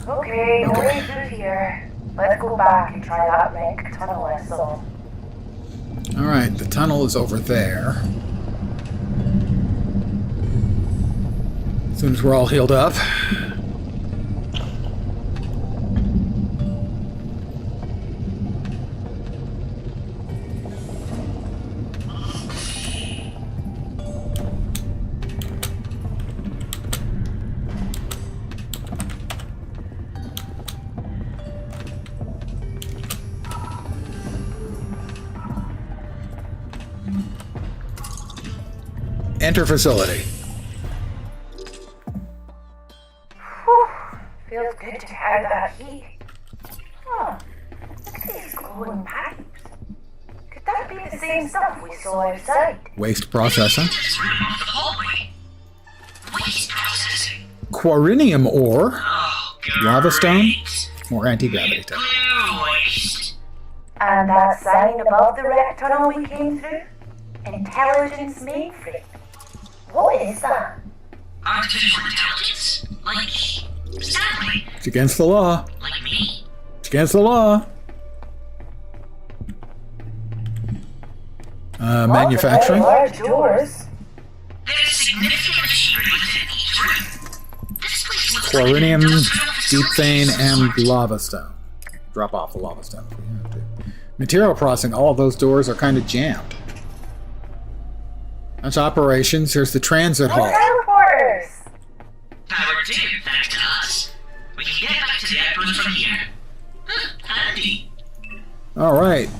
Okay, no way through here. Let's go back and try that wrecked tunnel I saw. Alright, the tunnel is over there. As soon as we're all healed up. Enter facility. Whew. Feels good to get out of that heat. Huh. Look at these glowing pipes. Could that be the same stuff we saw outside? Waste processing. This room off the hallway. Waste processing. Quarinium ore. Oh, Lava stone? great. More anti-gravity tech. Blue waste. And that sign above the wrecked tunnel we came through? Intelligence mainframe. What is that? Artificial intelligence? Like Stanley? It's against the law. Like me? It's against the law. Manufacturing. Large doors. There's significant machinery within each room. This place looks Quarinium, like an industrial deep facility vein, of some and sort. lava stone. Drop off the lava stone if we have to. Material processing. All of those doors are kind of jammed. That's operations. Here's the transit hall. Teleporters. Power 2, thanks to us. We can get back to the outpost from here. Handy. All right.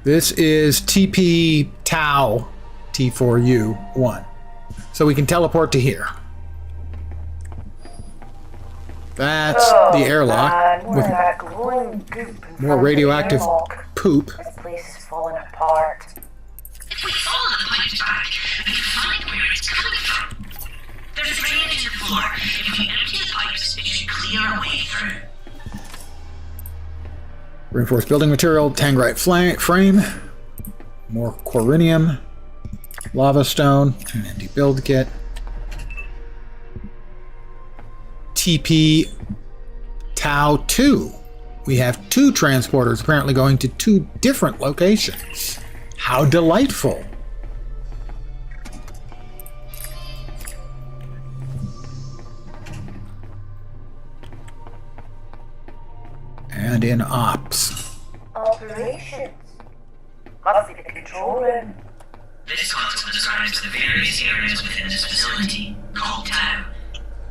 This is TP Tau T4U1. So we can teleport to here. That's the airlock Man, more with of that glowing goop in front more of the radioactive airlock. poop. This place is falling apart. If we follow the pipes back, we can find where it's coming from. There's drainage in the floor. If we empty the pipes, it should clear a way through. Reinforced building material, tangrite frame, more quarinium, lava stone, an empty build kit. TP Tau 2. We have 2 transporters apparently going to 2 different locations. How delightful. And in ops. Operations. Must be the control room. This console describes the various areas within this facility, called Tau.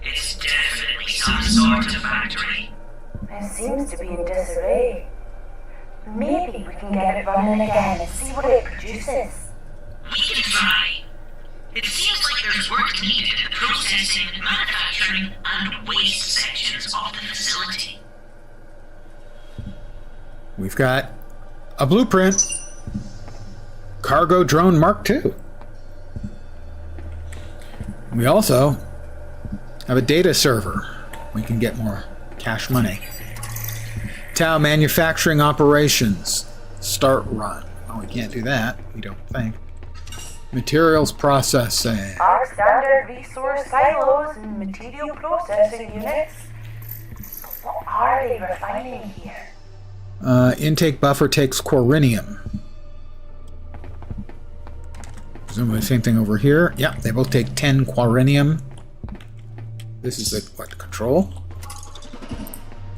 It's definitely some sort of factory. It seems to be in disarray. Maybe we can get it running again and see what it produces. We can try. It seems like there's work needed in the processing, manufacturing, and waste sections of the facility. We've got a blueprint. Cargo drone Mark II. We also have a data server. We can get more cash money. Tau manufacturing operations. Start run. Oh, we can't do that. We don't think. Materials processing. Our standard resource silos and material processing units. But what are they refining here? Intake buffer takes quarinium. Presumably the same thing over here. Yeah, they both take 10 quarinium. This is the what control?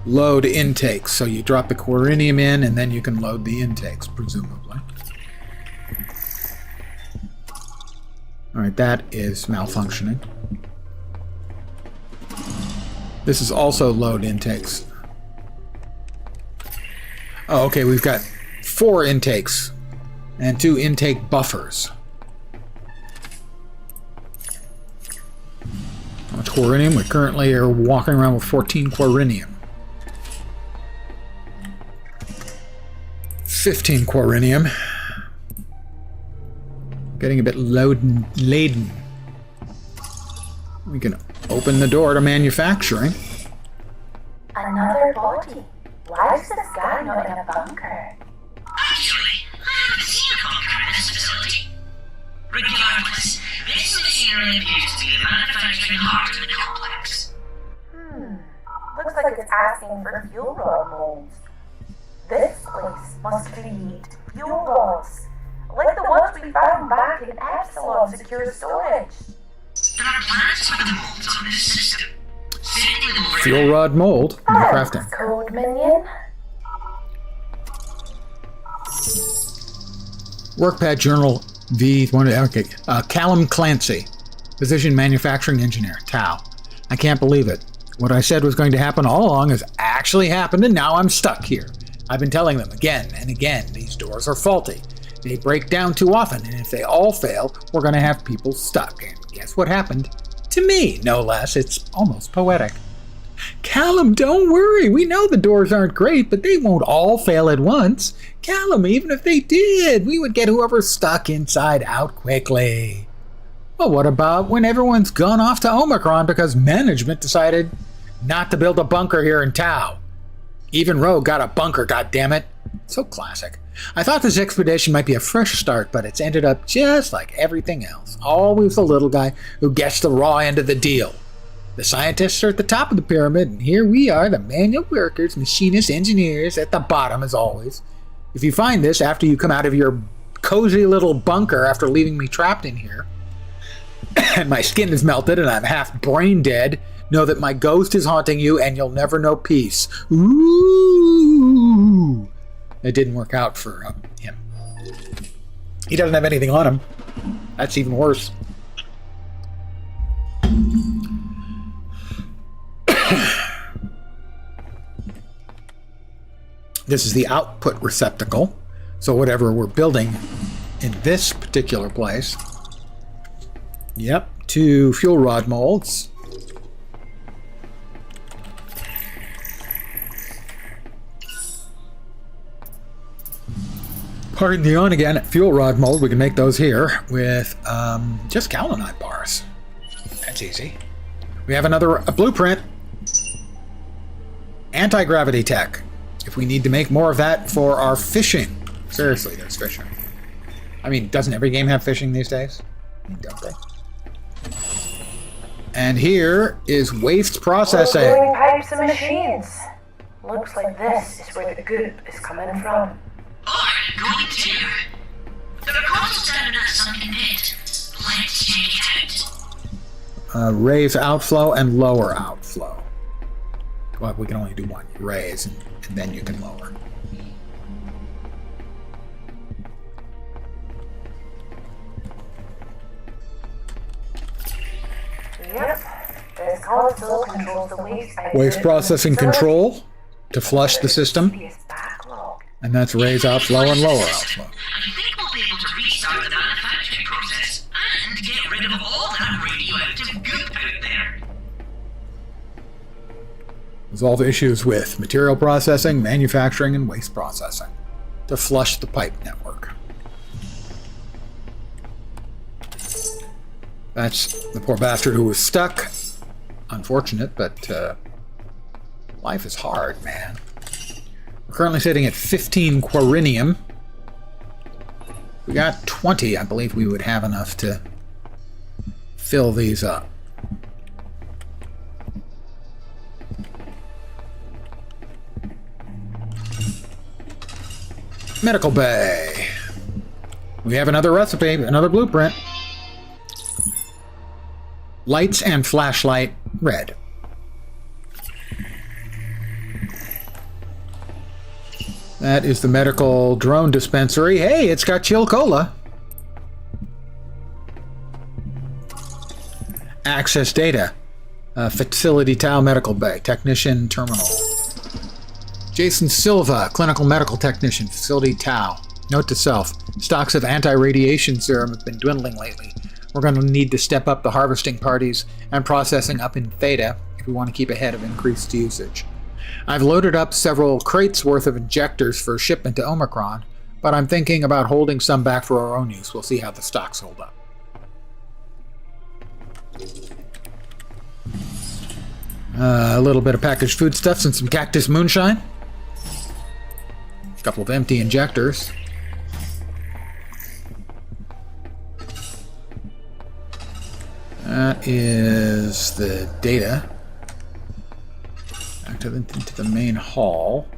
Load intakes. So you drop the quarinium in and then you can load the intakes, presumably. Alright, that is malfunctioning. This is also load intakes. Oh, okay, we've got 4 intakes and 2 intake buffers. How much quarinium? We currently are walking around with 14 quarinium. 15 quarinium. Getting a bit laden. We can open the door to manufacturing. Another body. Why is this guy not in a bunker? Actually, I haven't seen a bunker in this facility. Regardless, this machinery appears to be the manufacturing heart of the complex. Looks like it's asking for fuel rod molds. This place must create fuel rods, like the ones we found back in Epsilon Secure Storage. There are plans for the molds on this system. Sending them over. Fuel rod mold. No crafting. Code minion. Workpad Journal V1. Okay. Callum Clancy, Position Manufacturing Engineer, TAO. I can't believe it. What I said was going to happen all along has actually happened, and now I'm stuck here. I've been telling them again and again, these doors are faulty. They break down too often, and if they all fail, we're going to have people stuck. And guess what happened? To me, no less. It's almost poetic. Callum, don't worry. We know the doors aren't great, but they won't all fail at once. Callum, even if they did, we would get whoever's stuck inside out quickly. Well, what about when everyone's gone off to Omicron because management decided not to build a bunker here in Tau? Even Rogue got a bunker, goddammit. So classic. I thought this expedition might be a fresh start, but it's ended up just like everything else. Always the little guy who gets the raw end of the deal. The scientists are at the top of the pyramid, and here we are, the manual workers, machinists, engineers, at the bottom as always. If you find this after you come out of your cozy little bunker after leaving me trapped in here, and my skin is melted and I'm half brain dead, know that my ghost is haunting you and you'll never know peace. Ooh! It didn't work out for him. He doesn't have anything on him. That's even worse. This is the output receptacle. So whatever we're building in this particular place. Yep, 2 fuel rod molds. Pardon the on again, fuel rod mold. We can make those here with just galenite bars. That's easy. We have a blueprint. Anti-gravity tech. If we need to make more of that for our fishing. Seriously, there's fishing. I mean, doesn't every game have fishing these days? Don't they? And here is waste processing. Glowing pipes and machines. Looks like this is where the goop is coming from. Or going to. The proposal's down in that sunken pit. Let's check it out. Raise outflow and lower outflow. Well, we can only do one. You raise and then you can lower. Yep. This console controls the waste. Waste processing control to flush the system. And that's raise outflow and lower outflow. I think we'll be able to restart the manufacturing process and get rid of all that radioactive goop out there. Resolve issues with material processing, manufacturing, and waste processing to flush the pipe network. That's the poor bastard who was stuck. Unfortunate, but life is hard, man. We're currently sitting at 15 quarinium. we got 20, I believe we would have enough to fill these up. Medical bay. We have another recipe, another blueprint. Lights and flashlight, red. That is the medical drone dispensary. Hey, it's got chill cola. Access data. Facility tile medical bay. Technician terminal. Jason Silva, clinical medical technician, facility tau. Note to self, stocks of anti-radiation serum have been dwindling lately. We're going to need to step up the harvesting parties and processing up in Theta if we want to keep ahead of increased usage. I've loaded up several crates worth of injectors for shipment to Omicron, but I'm thinking about holding some back for our own use. We'll see how the stocks hold up. A little bit of packaged foodstuffs and some cactus moonshine. A couple of empty injectors. That is the data. Back into the main hall.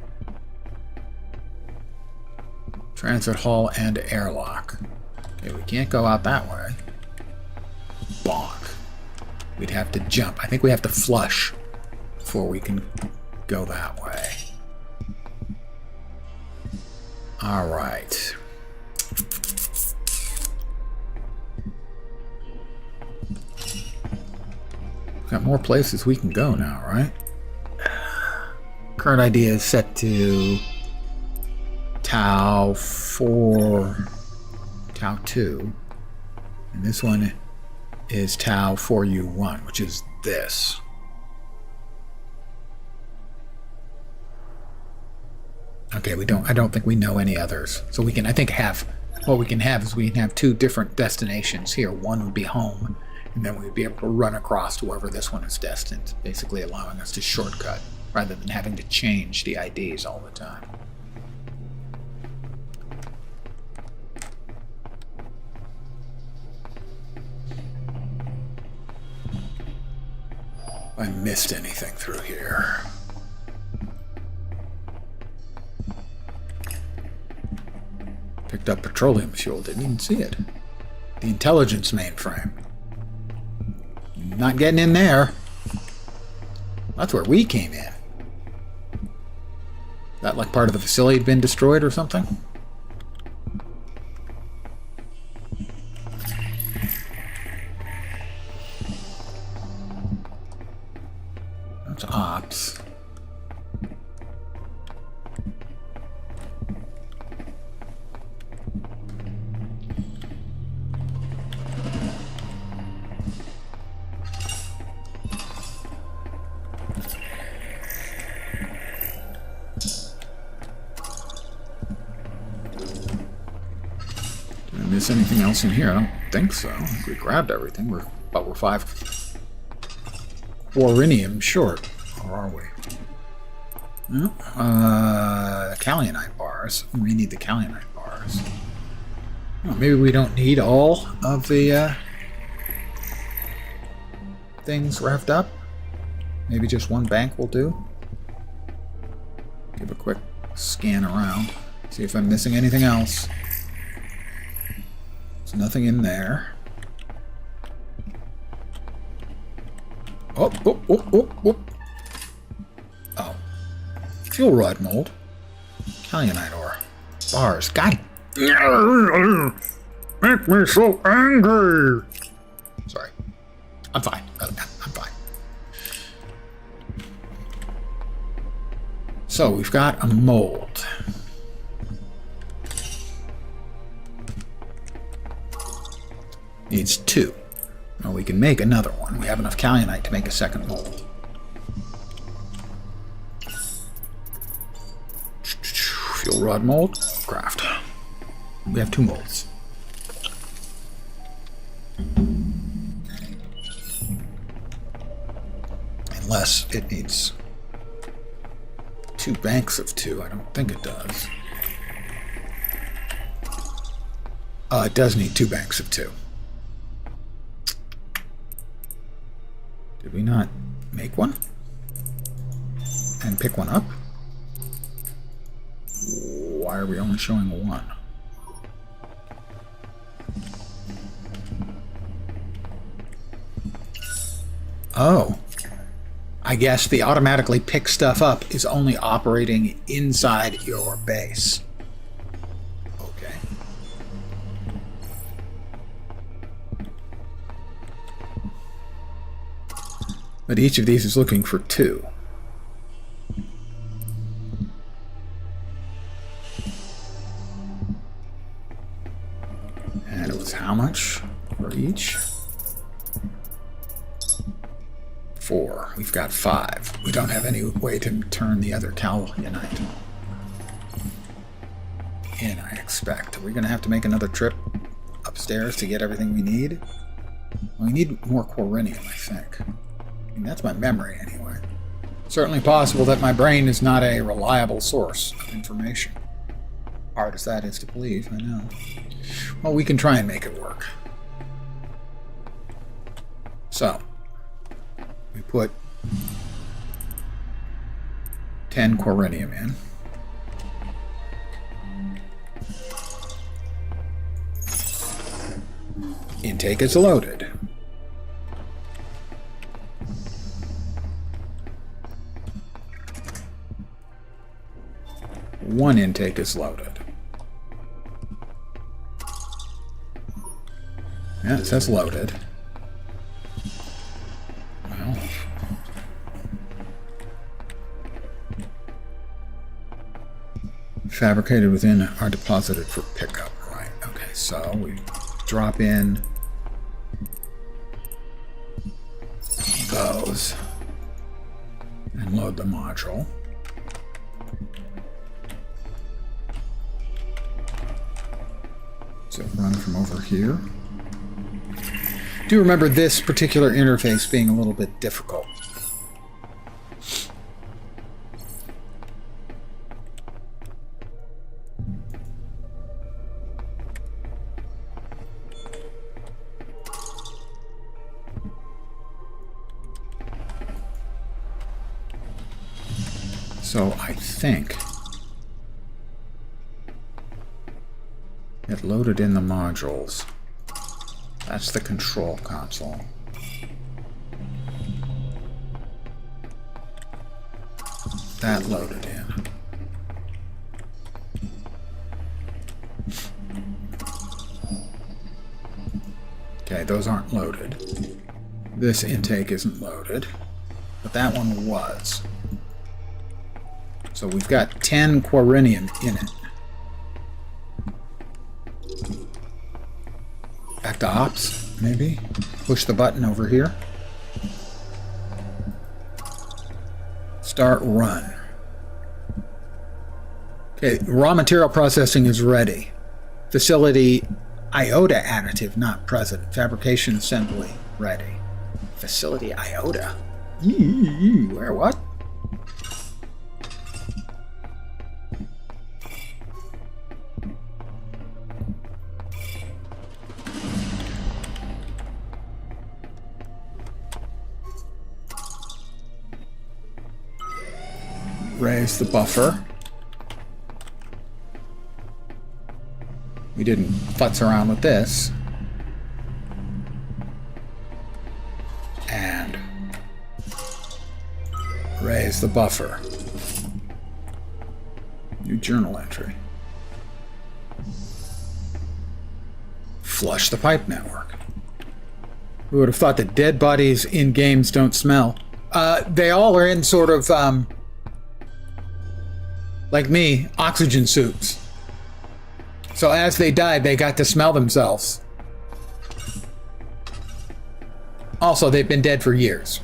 Transit hall and airlock. Okay, we can't go out that way. Bonk. We'd have to jump. I think we have to flush before we can go that way. All right. Got more places we can go now, right? Current idea is set to Tau 4, Tau 2. And this one is Tau 4U1, which is this. Okay, I don't think we know any others. So we can, I think, what we can have is we can have two different destinations here. One would be home, and then we'd be able to run across to wherever this one is destined, basically allowing us to shortcut rather than having to change the IDs all the time. I missed anything through here. Picked up petroleum fuel, didn't even see it. The intelligence mainframe. Not getting in there. That's where we came in. That like part of the facility had been destroyed or something? That's ops. Miss anything else in here? I don't think so. I think we grabbed everything. We're 5 quarinium short. Or are we? No. Kalinite bars. We need the kalinite bars. Well, maybe we don't need all of the things wrapped up. Maybe just one bank will do. Give a quick scan around. See if I'm missing anything else. There's nothing in there. Oh. Fuel rod mold. Kalinite ore. Bars. God. Make me so angry. Sorry. I'm fine. I'm fine. So we've got a mold. Needs 2. Well, we can make another one. We have enough kalinite to make a second mold. Fuel rod mold. Craft. We have 2 molds. Unless it needs 2 banks of 2. I don't think it does. It does need 2 banks of 2. Did we not make one? And pick one up? Why are we only showing 1? Oh. I guess the automatically pick stuff up is only operating inside your base. Okay. But each of these is looking for 2. And it was how much for each? 4. We've got 5. We don't have any way to turn the other Calunite in, I expect. Are we going to have to make another trip upstairs to get everything we need? Well, we need more Corinium, I think. I mean, that's my memory, anyway. Certainly possible that my brain is not a reliable source of information. Hard as that is to believe, I know. Well, we can try and make it work. So, we put 10 Corinium in. Intake is loaded. One intake is loaded. Yeah, it says loaded. Well, fabricated within are deposited for pickup. Right. Okay, so we drop in those and load the module. So run from over here. Do remember this particular interface being a little bit difficult. So I think it loaded in the modules. That's the control console. That loaded in. Okay, those aren't loaded. This intake isn't loaded, but that one was. So we've got 10 Corinium in it. Back to ops, maybe? Push the button over here. Start run. Okay, raw material processing is ready. Facility iota additive not present. Fabrication assembly ready. Facility iota? Where what? Raise the buffer. We didn't futz around with this. And raise the buffer. New journal entry. Flush the pipe network. Who would have thought that dead bodies in games don't smell? They all are in sort of, like me, oxygen suits. So as they died, they got to smell themselves. Also, they've been dead for years.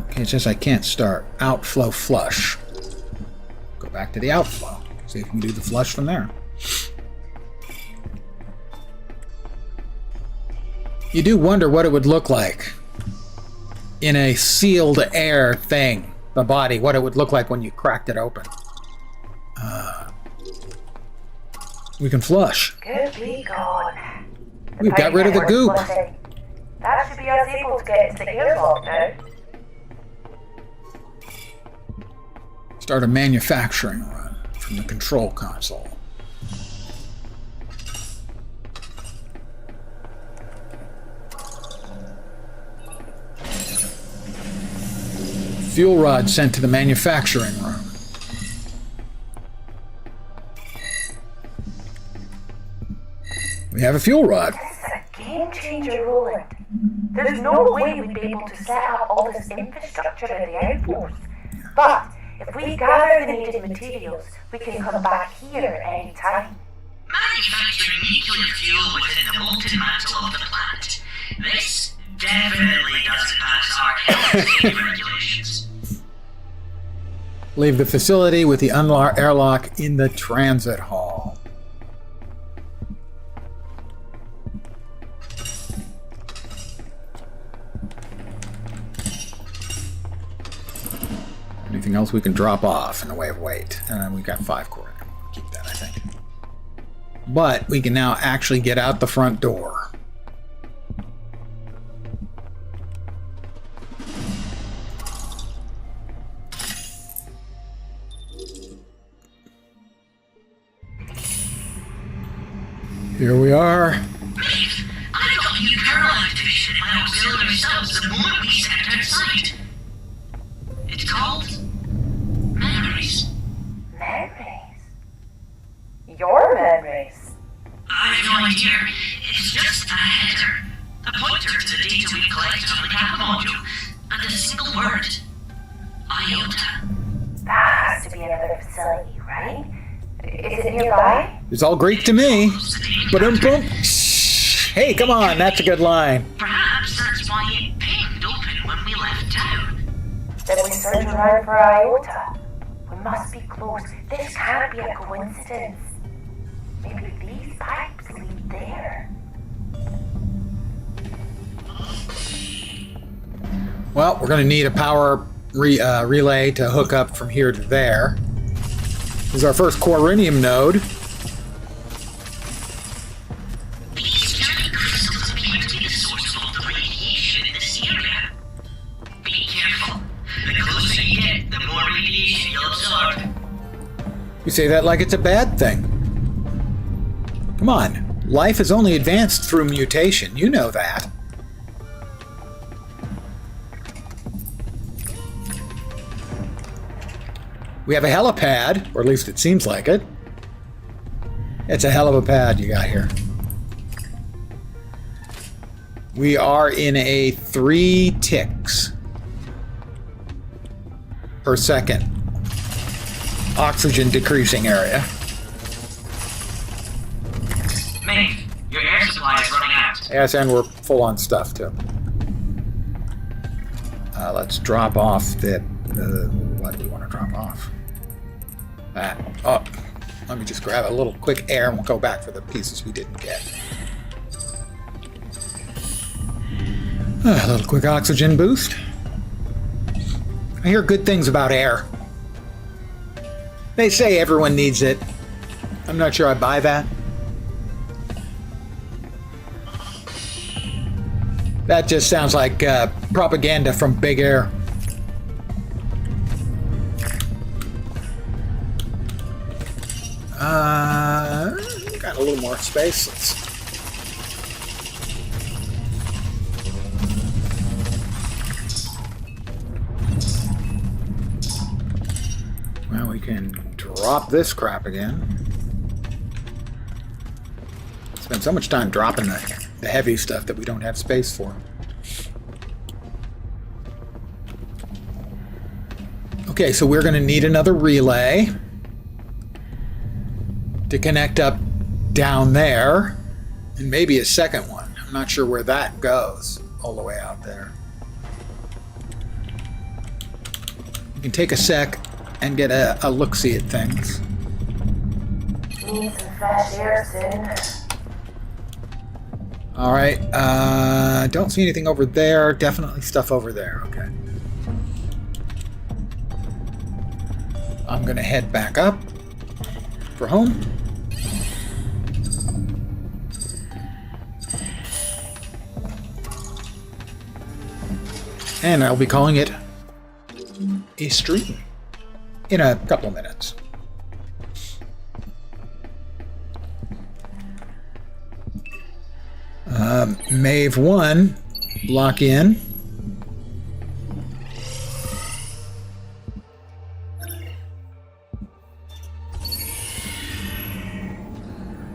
Okay, it's just I can't start. Outflow flush. Go back to the outflow. See if we can do the flush from there. You do wonder what it would look like in a sealed air thing, the body, what it would look like when you cracked it open. We can flush. Good be gone. We've got rid of the goop. Flushing. That should be us able to get into the airlock now. Start a manufacturing run from the control console. Fuel rod sent to the manufacturing room. We have a fuel rod. This is a game changer, Roland. There's no way we'd be able to set up all this infrastructure in the outpost. But if we gather the needed materials, we can come back here any time. Manufacturing nuclear fuel within the molten mantle of the planet. This definitely doesn't pass our health and safety regulations. Leave the facility with the airlock in the transit hall. Anything else we can drop off in the way of weight? We got 5 core. Keep that, I think. But we can now actually get out the front door. Here we are. Mate, I got new kernel activation in my auxiliary cells the moment we stepped outside. It's called memories. Memories? Your memories? I've no idea. It's just a header. A pointer to the data we've collected on the Kappa module. And a single word. Iota. That has to be another facility, right? Is it nearby? It's all Greek to me. But boom. Hey, come on, that's a good line. Perhaps that's why it pinged open when we left town. Then we search around for Iota. We must be close. This can't be a coincidence. Maybe these pipes lead there. Well, we're going to need a power relay to hook up from here to there. This is our first Corinium node. These giant crystals appear to be the source of all the radiation in this area. Be careful. The closer you get, the more radiation you'll absorb. You say that like it's a bad thing. Come on. Life has only advanced through mutation. You know that. We have a helipad, or at least it seems like it. It's a hell of a pad you got here. We are in a 3 ticks per second oxygen decreasing area. Mate, your air supply is running out. Yes, and we're full on stuff too. Let's drop off the what do we want to drop off? That. Oh, let me just grab a little quick air and we'll go back for the pieces we didn't get. A little quick oxygen boost. I hear good things about air. They say everyone needs it. I'm not sure I buy that. That just sounds like propaganda from Big Air. Got a little more space. Well, we can drop this crap again. Spend so much time dropping the heavy stuff that we don't have space for. Okay, so we're going to need another relay to connect up down there, and maybe a second one. I'm not sure where that goes all the way out there. You can take a sec and get a look-see at things. Need some fresh air soon. All right, don't see anything over there. Definitely stuff over there. Okay. I'm gonna head back up for home. And I'll be calling it a stream in a couple of minutes. Mave 1, lock in.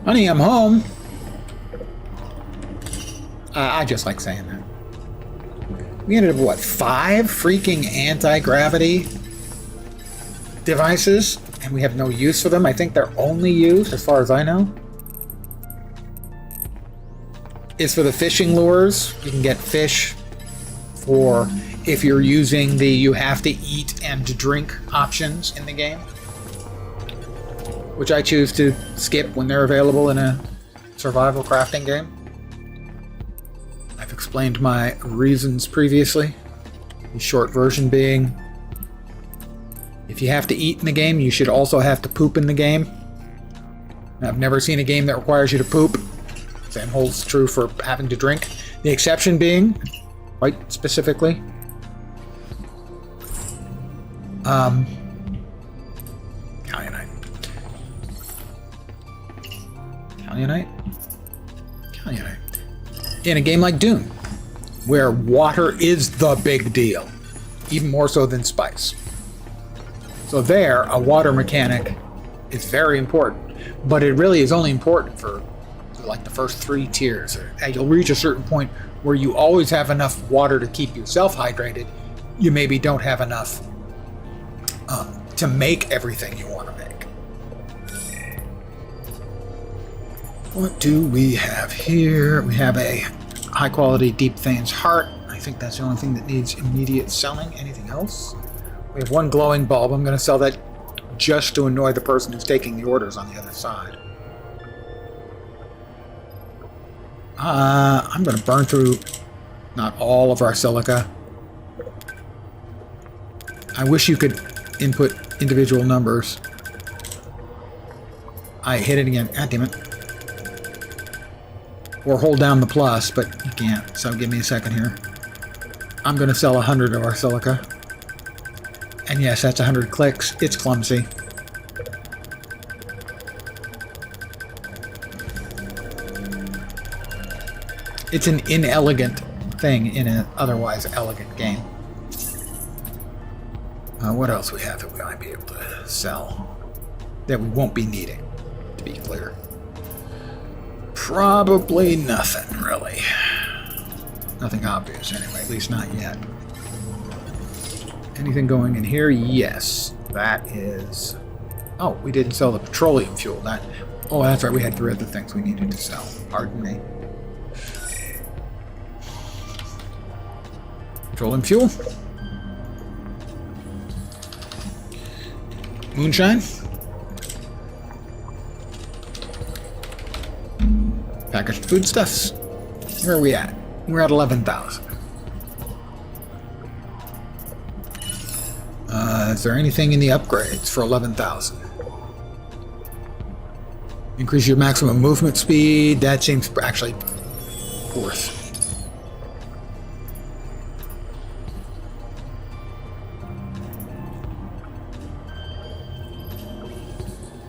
Honey, I'm home. I just like saying that. We ended up with, what, 5 freaking anti-gravity devices, and we have no use for them. I think they're only used, as far as I know, is for the fishing lures. You can get fish for if you're using the you have to eat and drink options in the game, which I choose to skip when they're available in a survival crafting game. I've explained my reasons previously. The short version being, if you have to eat in the game, you should also have to poop in the game. I've never seen a game that requires you to poop. Same holds true for having to drink. The exception being, quite specifically, Calianite. In a game like Doom, where water is the big deal, even more so than spice. So there, a water mechanic is very important, but it really is only important for like the first 3 tiers. You'll reach a certain point where you always have enough water to keep yourself hydrated. You maybe don't have enough to make everything you want to make. What do we have here? We have a high quality Deep Thane's Heart. I think that's the only thing that needs immediate selling. Anything else? We have 1 glowing bulb. I'm going to sell that just to annoy the person who's taking the orders on the other side. I'm going to burn through not all of our silica. I wish you could input individual numbers. I hit it again. God damn it. Or hold down the plus, but you can't, so give me a second here. I'm going to sell 100 of our silica. And yes, that's 100 clicks. It's clumsy. It's an inelegant thing in an otherwise elegant game. What else we have that we might be able to sell that we won't be needing, to be clear? Probably nothing, really. Nothing obvious, anyway, at least not yet. Anything going in here? Yes. That is... Oh, we didn't sell the petroleum fuel. Oh, that's right, we had 3 other things we needed to sell. Pardon me. Petroleum fuel. Moonshine. Packaged foodstuffs. Where are we at? We're at 11,000. Is there anything in the upgrades for 11,000? Increase your maximum movement speed. That seems actually worth.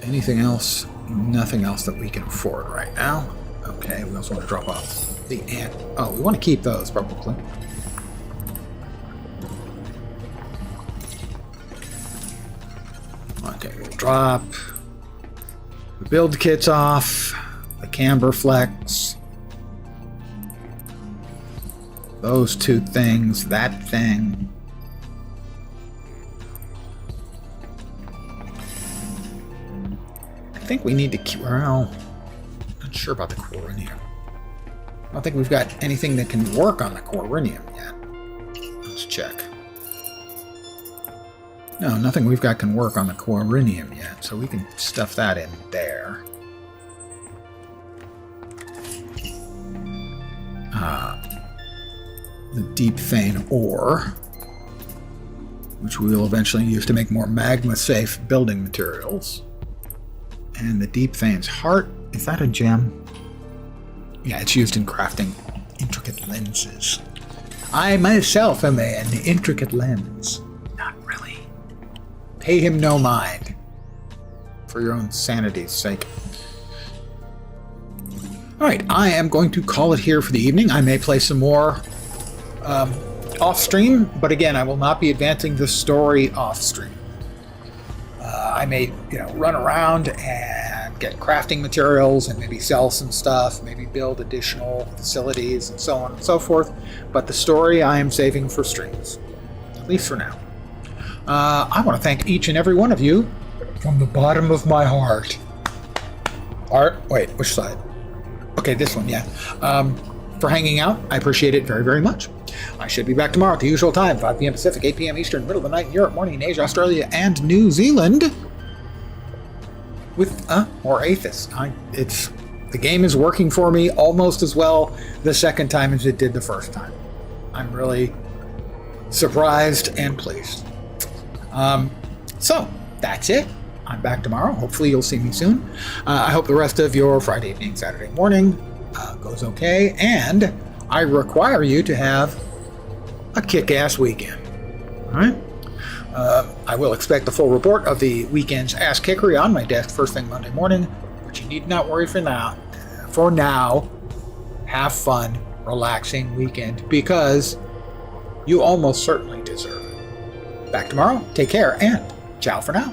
Anything else? Nothing else that we can afford right now. Okay, we also want to drop off the ant. Oh, we want to keep those probably. Okay, we'll drop the build kits off, the camber flex, those 2 things, that thing. I think we need to keep. Well, not sure about the corinium. I don't think we've got anything that can work on the corinium yet. Let's check. No, nothing we've got can work on the corinium yet, so we can stuff that in there. The Deep Thane ore, which we will eventually use to make more magma-safe building materials. And the Deep Thane's Heart, is that a gem? Yeah, it's used in crafting intricate lenses. I myself am an intricate lens. Not really. Pay him no mind. For your own sanity's sake. Alright, I am going to call it here for the evening. I may play some more off-stream, but again, I will not be advancing the story off-stream. I may, run around and get crafting materials and maybe sell some stuff, maybe build additional facilities and so on and so forth. But the story I am saving for streams, at least for now. I want to thank each and every one of you from the bottom of my heart. Wait, which side? Okay, this one, yeah. For hanging out, I appreciate it very, very much. I should be back tomorrow at the usual time, 5 p.m. Pacific, 8 p.m. Eastern, middle of the night in Europe, morning in Asia, Australia, and New Zealand with more Aethus. The game is working for me almost as well the second time as it did the first time. I'm really surprised and pleased. So, that's it. I'm back tomorrow. Hopefully you'll see me soon. I hope the rest of your Friday evening, Saturday morning goes okay, and I require you to have a kick-ass weekend. All right? I will expect the full report of the weekend's ass kickery on my desk first thing Monday morning, but you need not worry for now. For now, have fun, relaxing weekend, because you almost certainly deserve it. Back tomorrow. Take care, and ciao for now.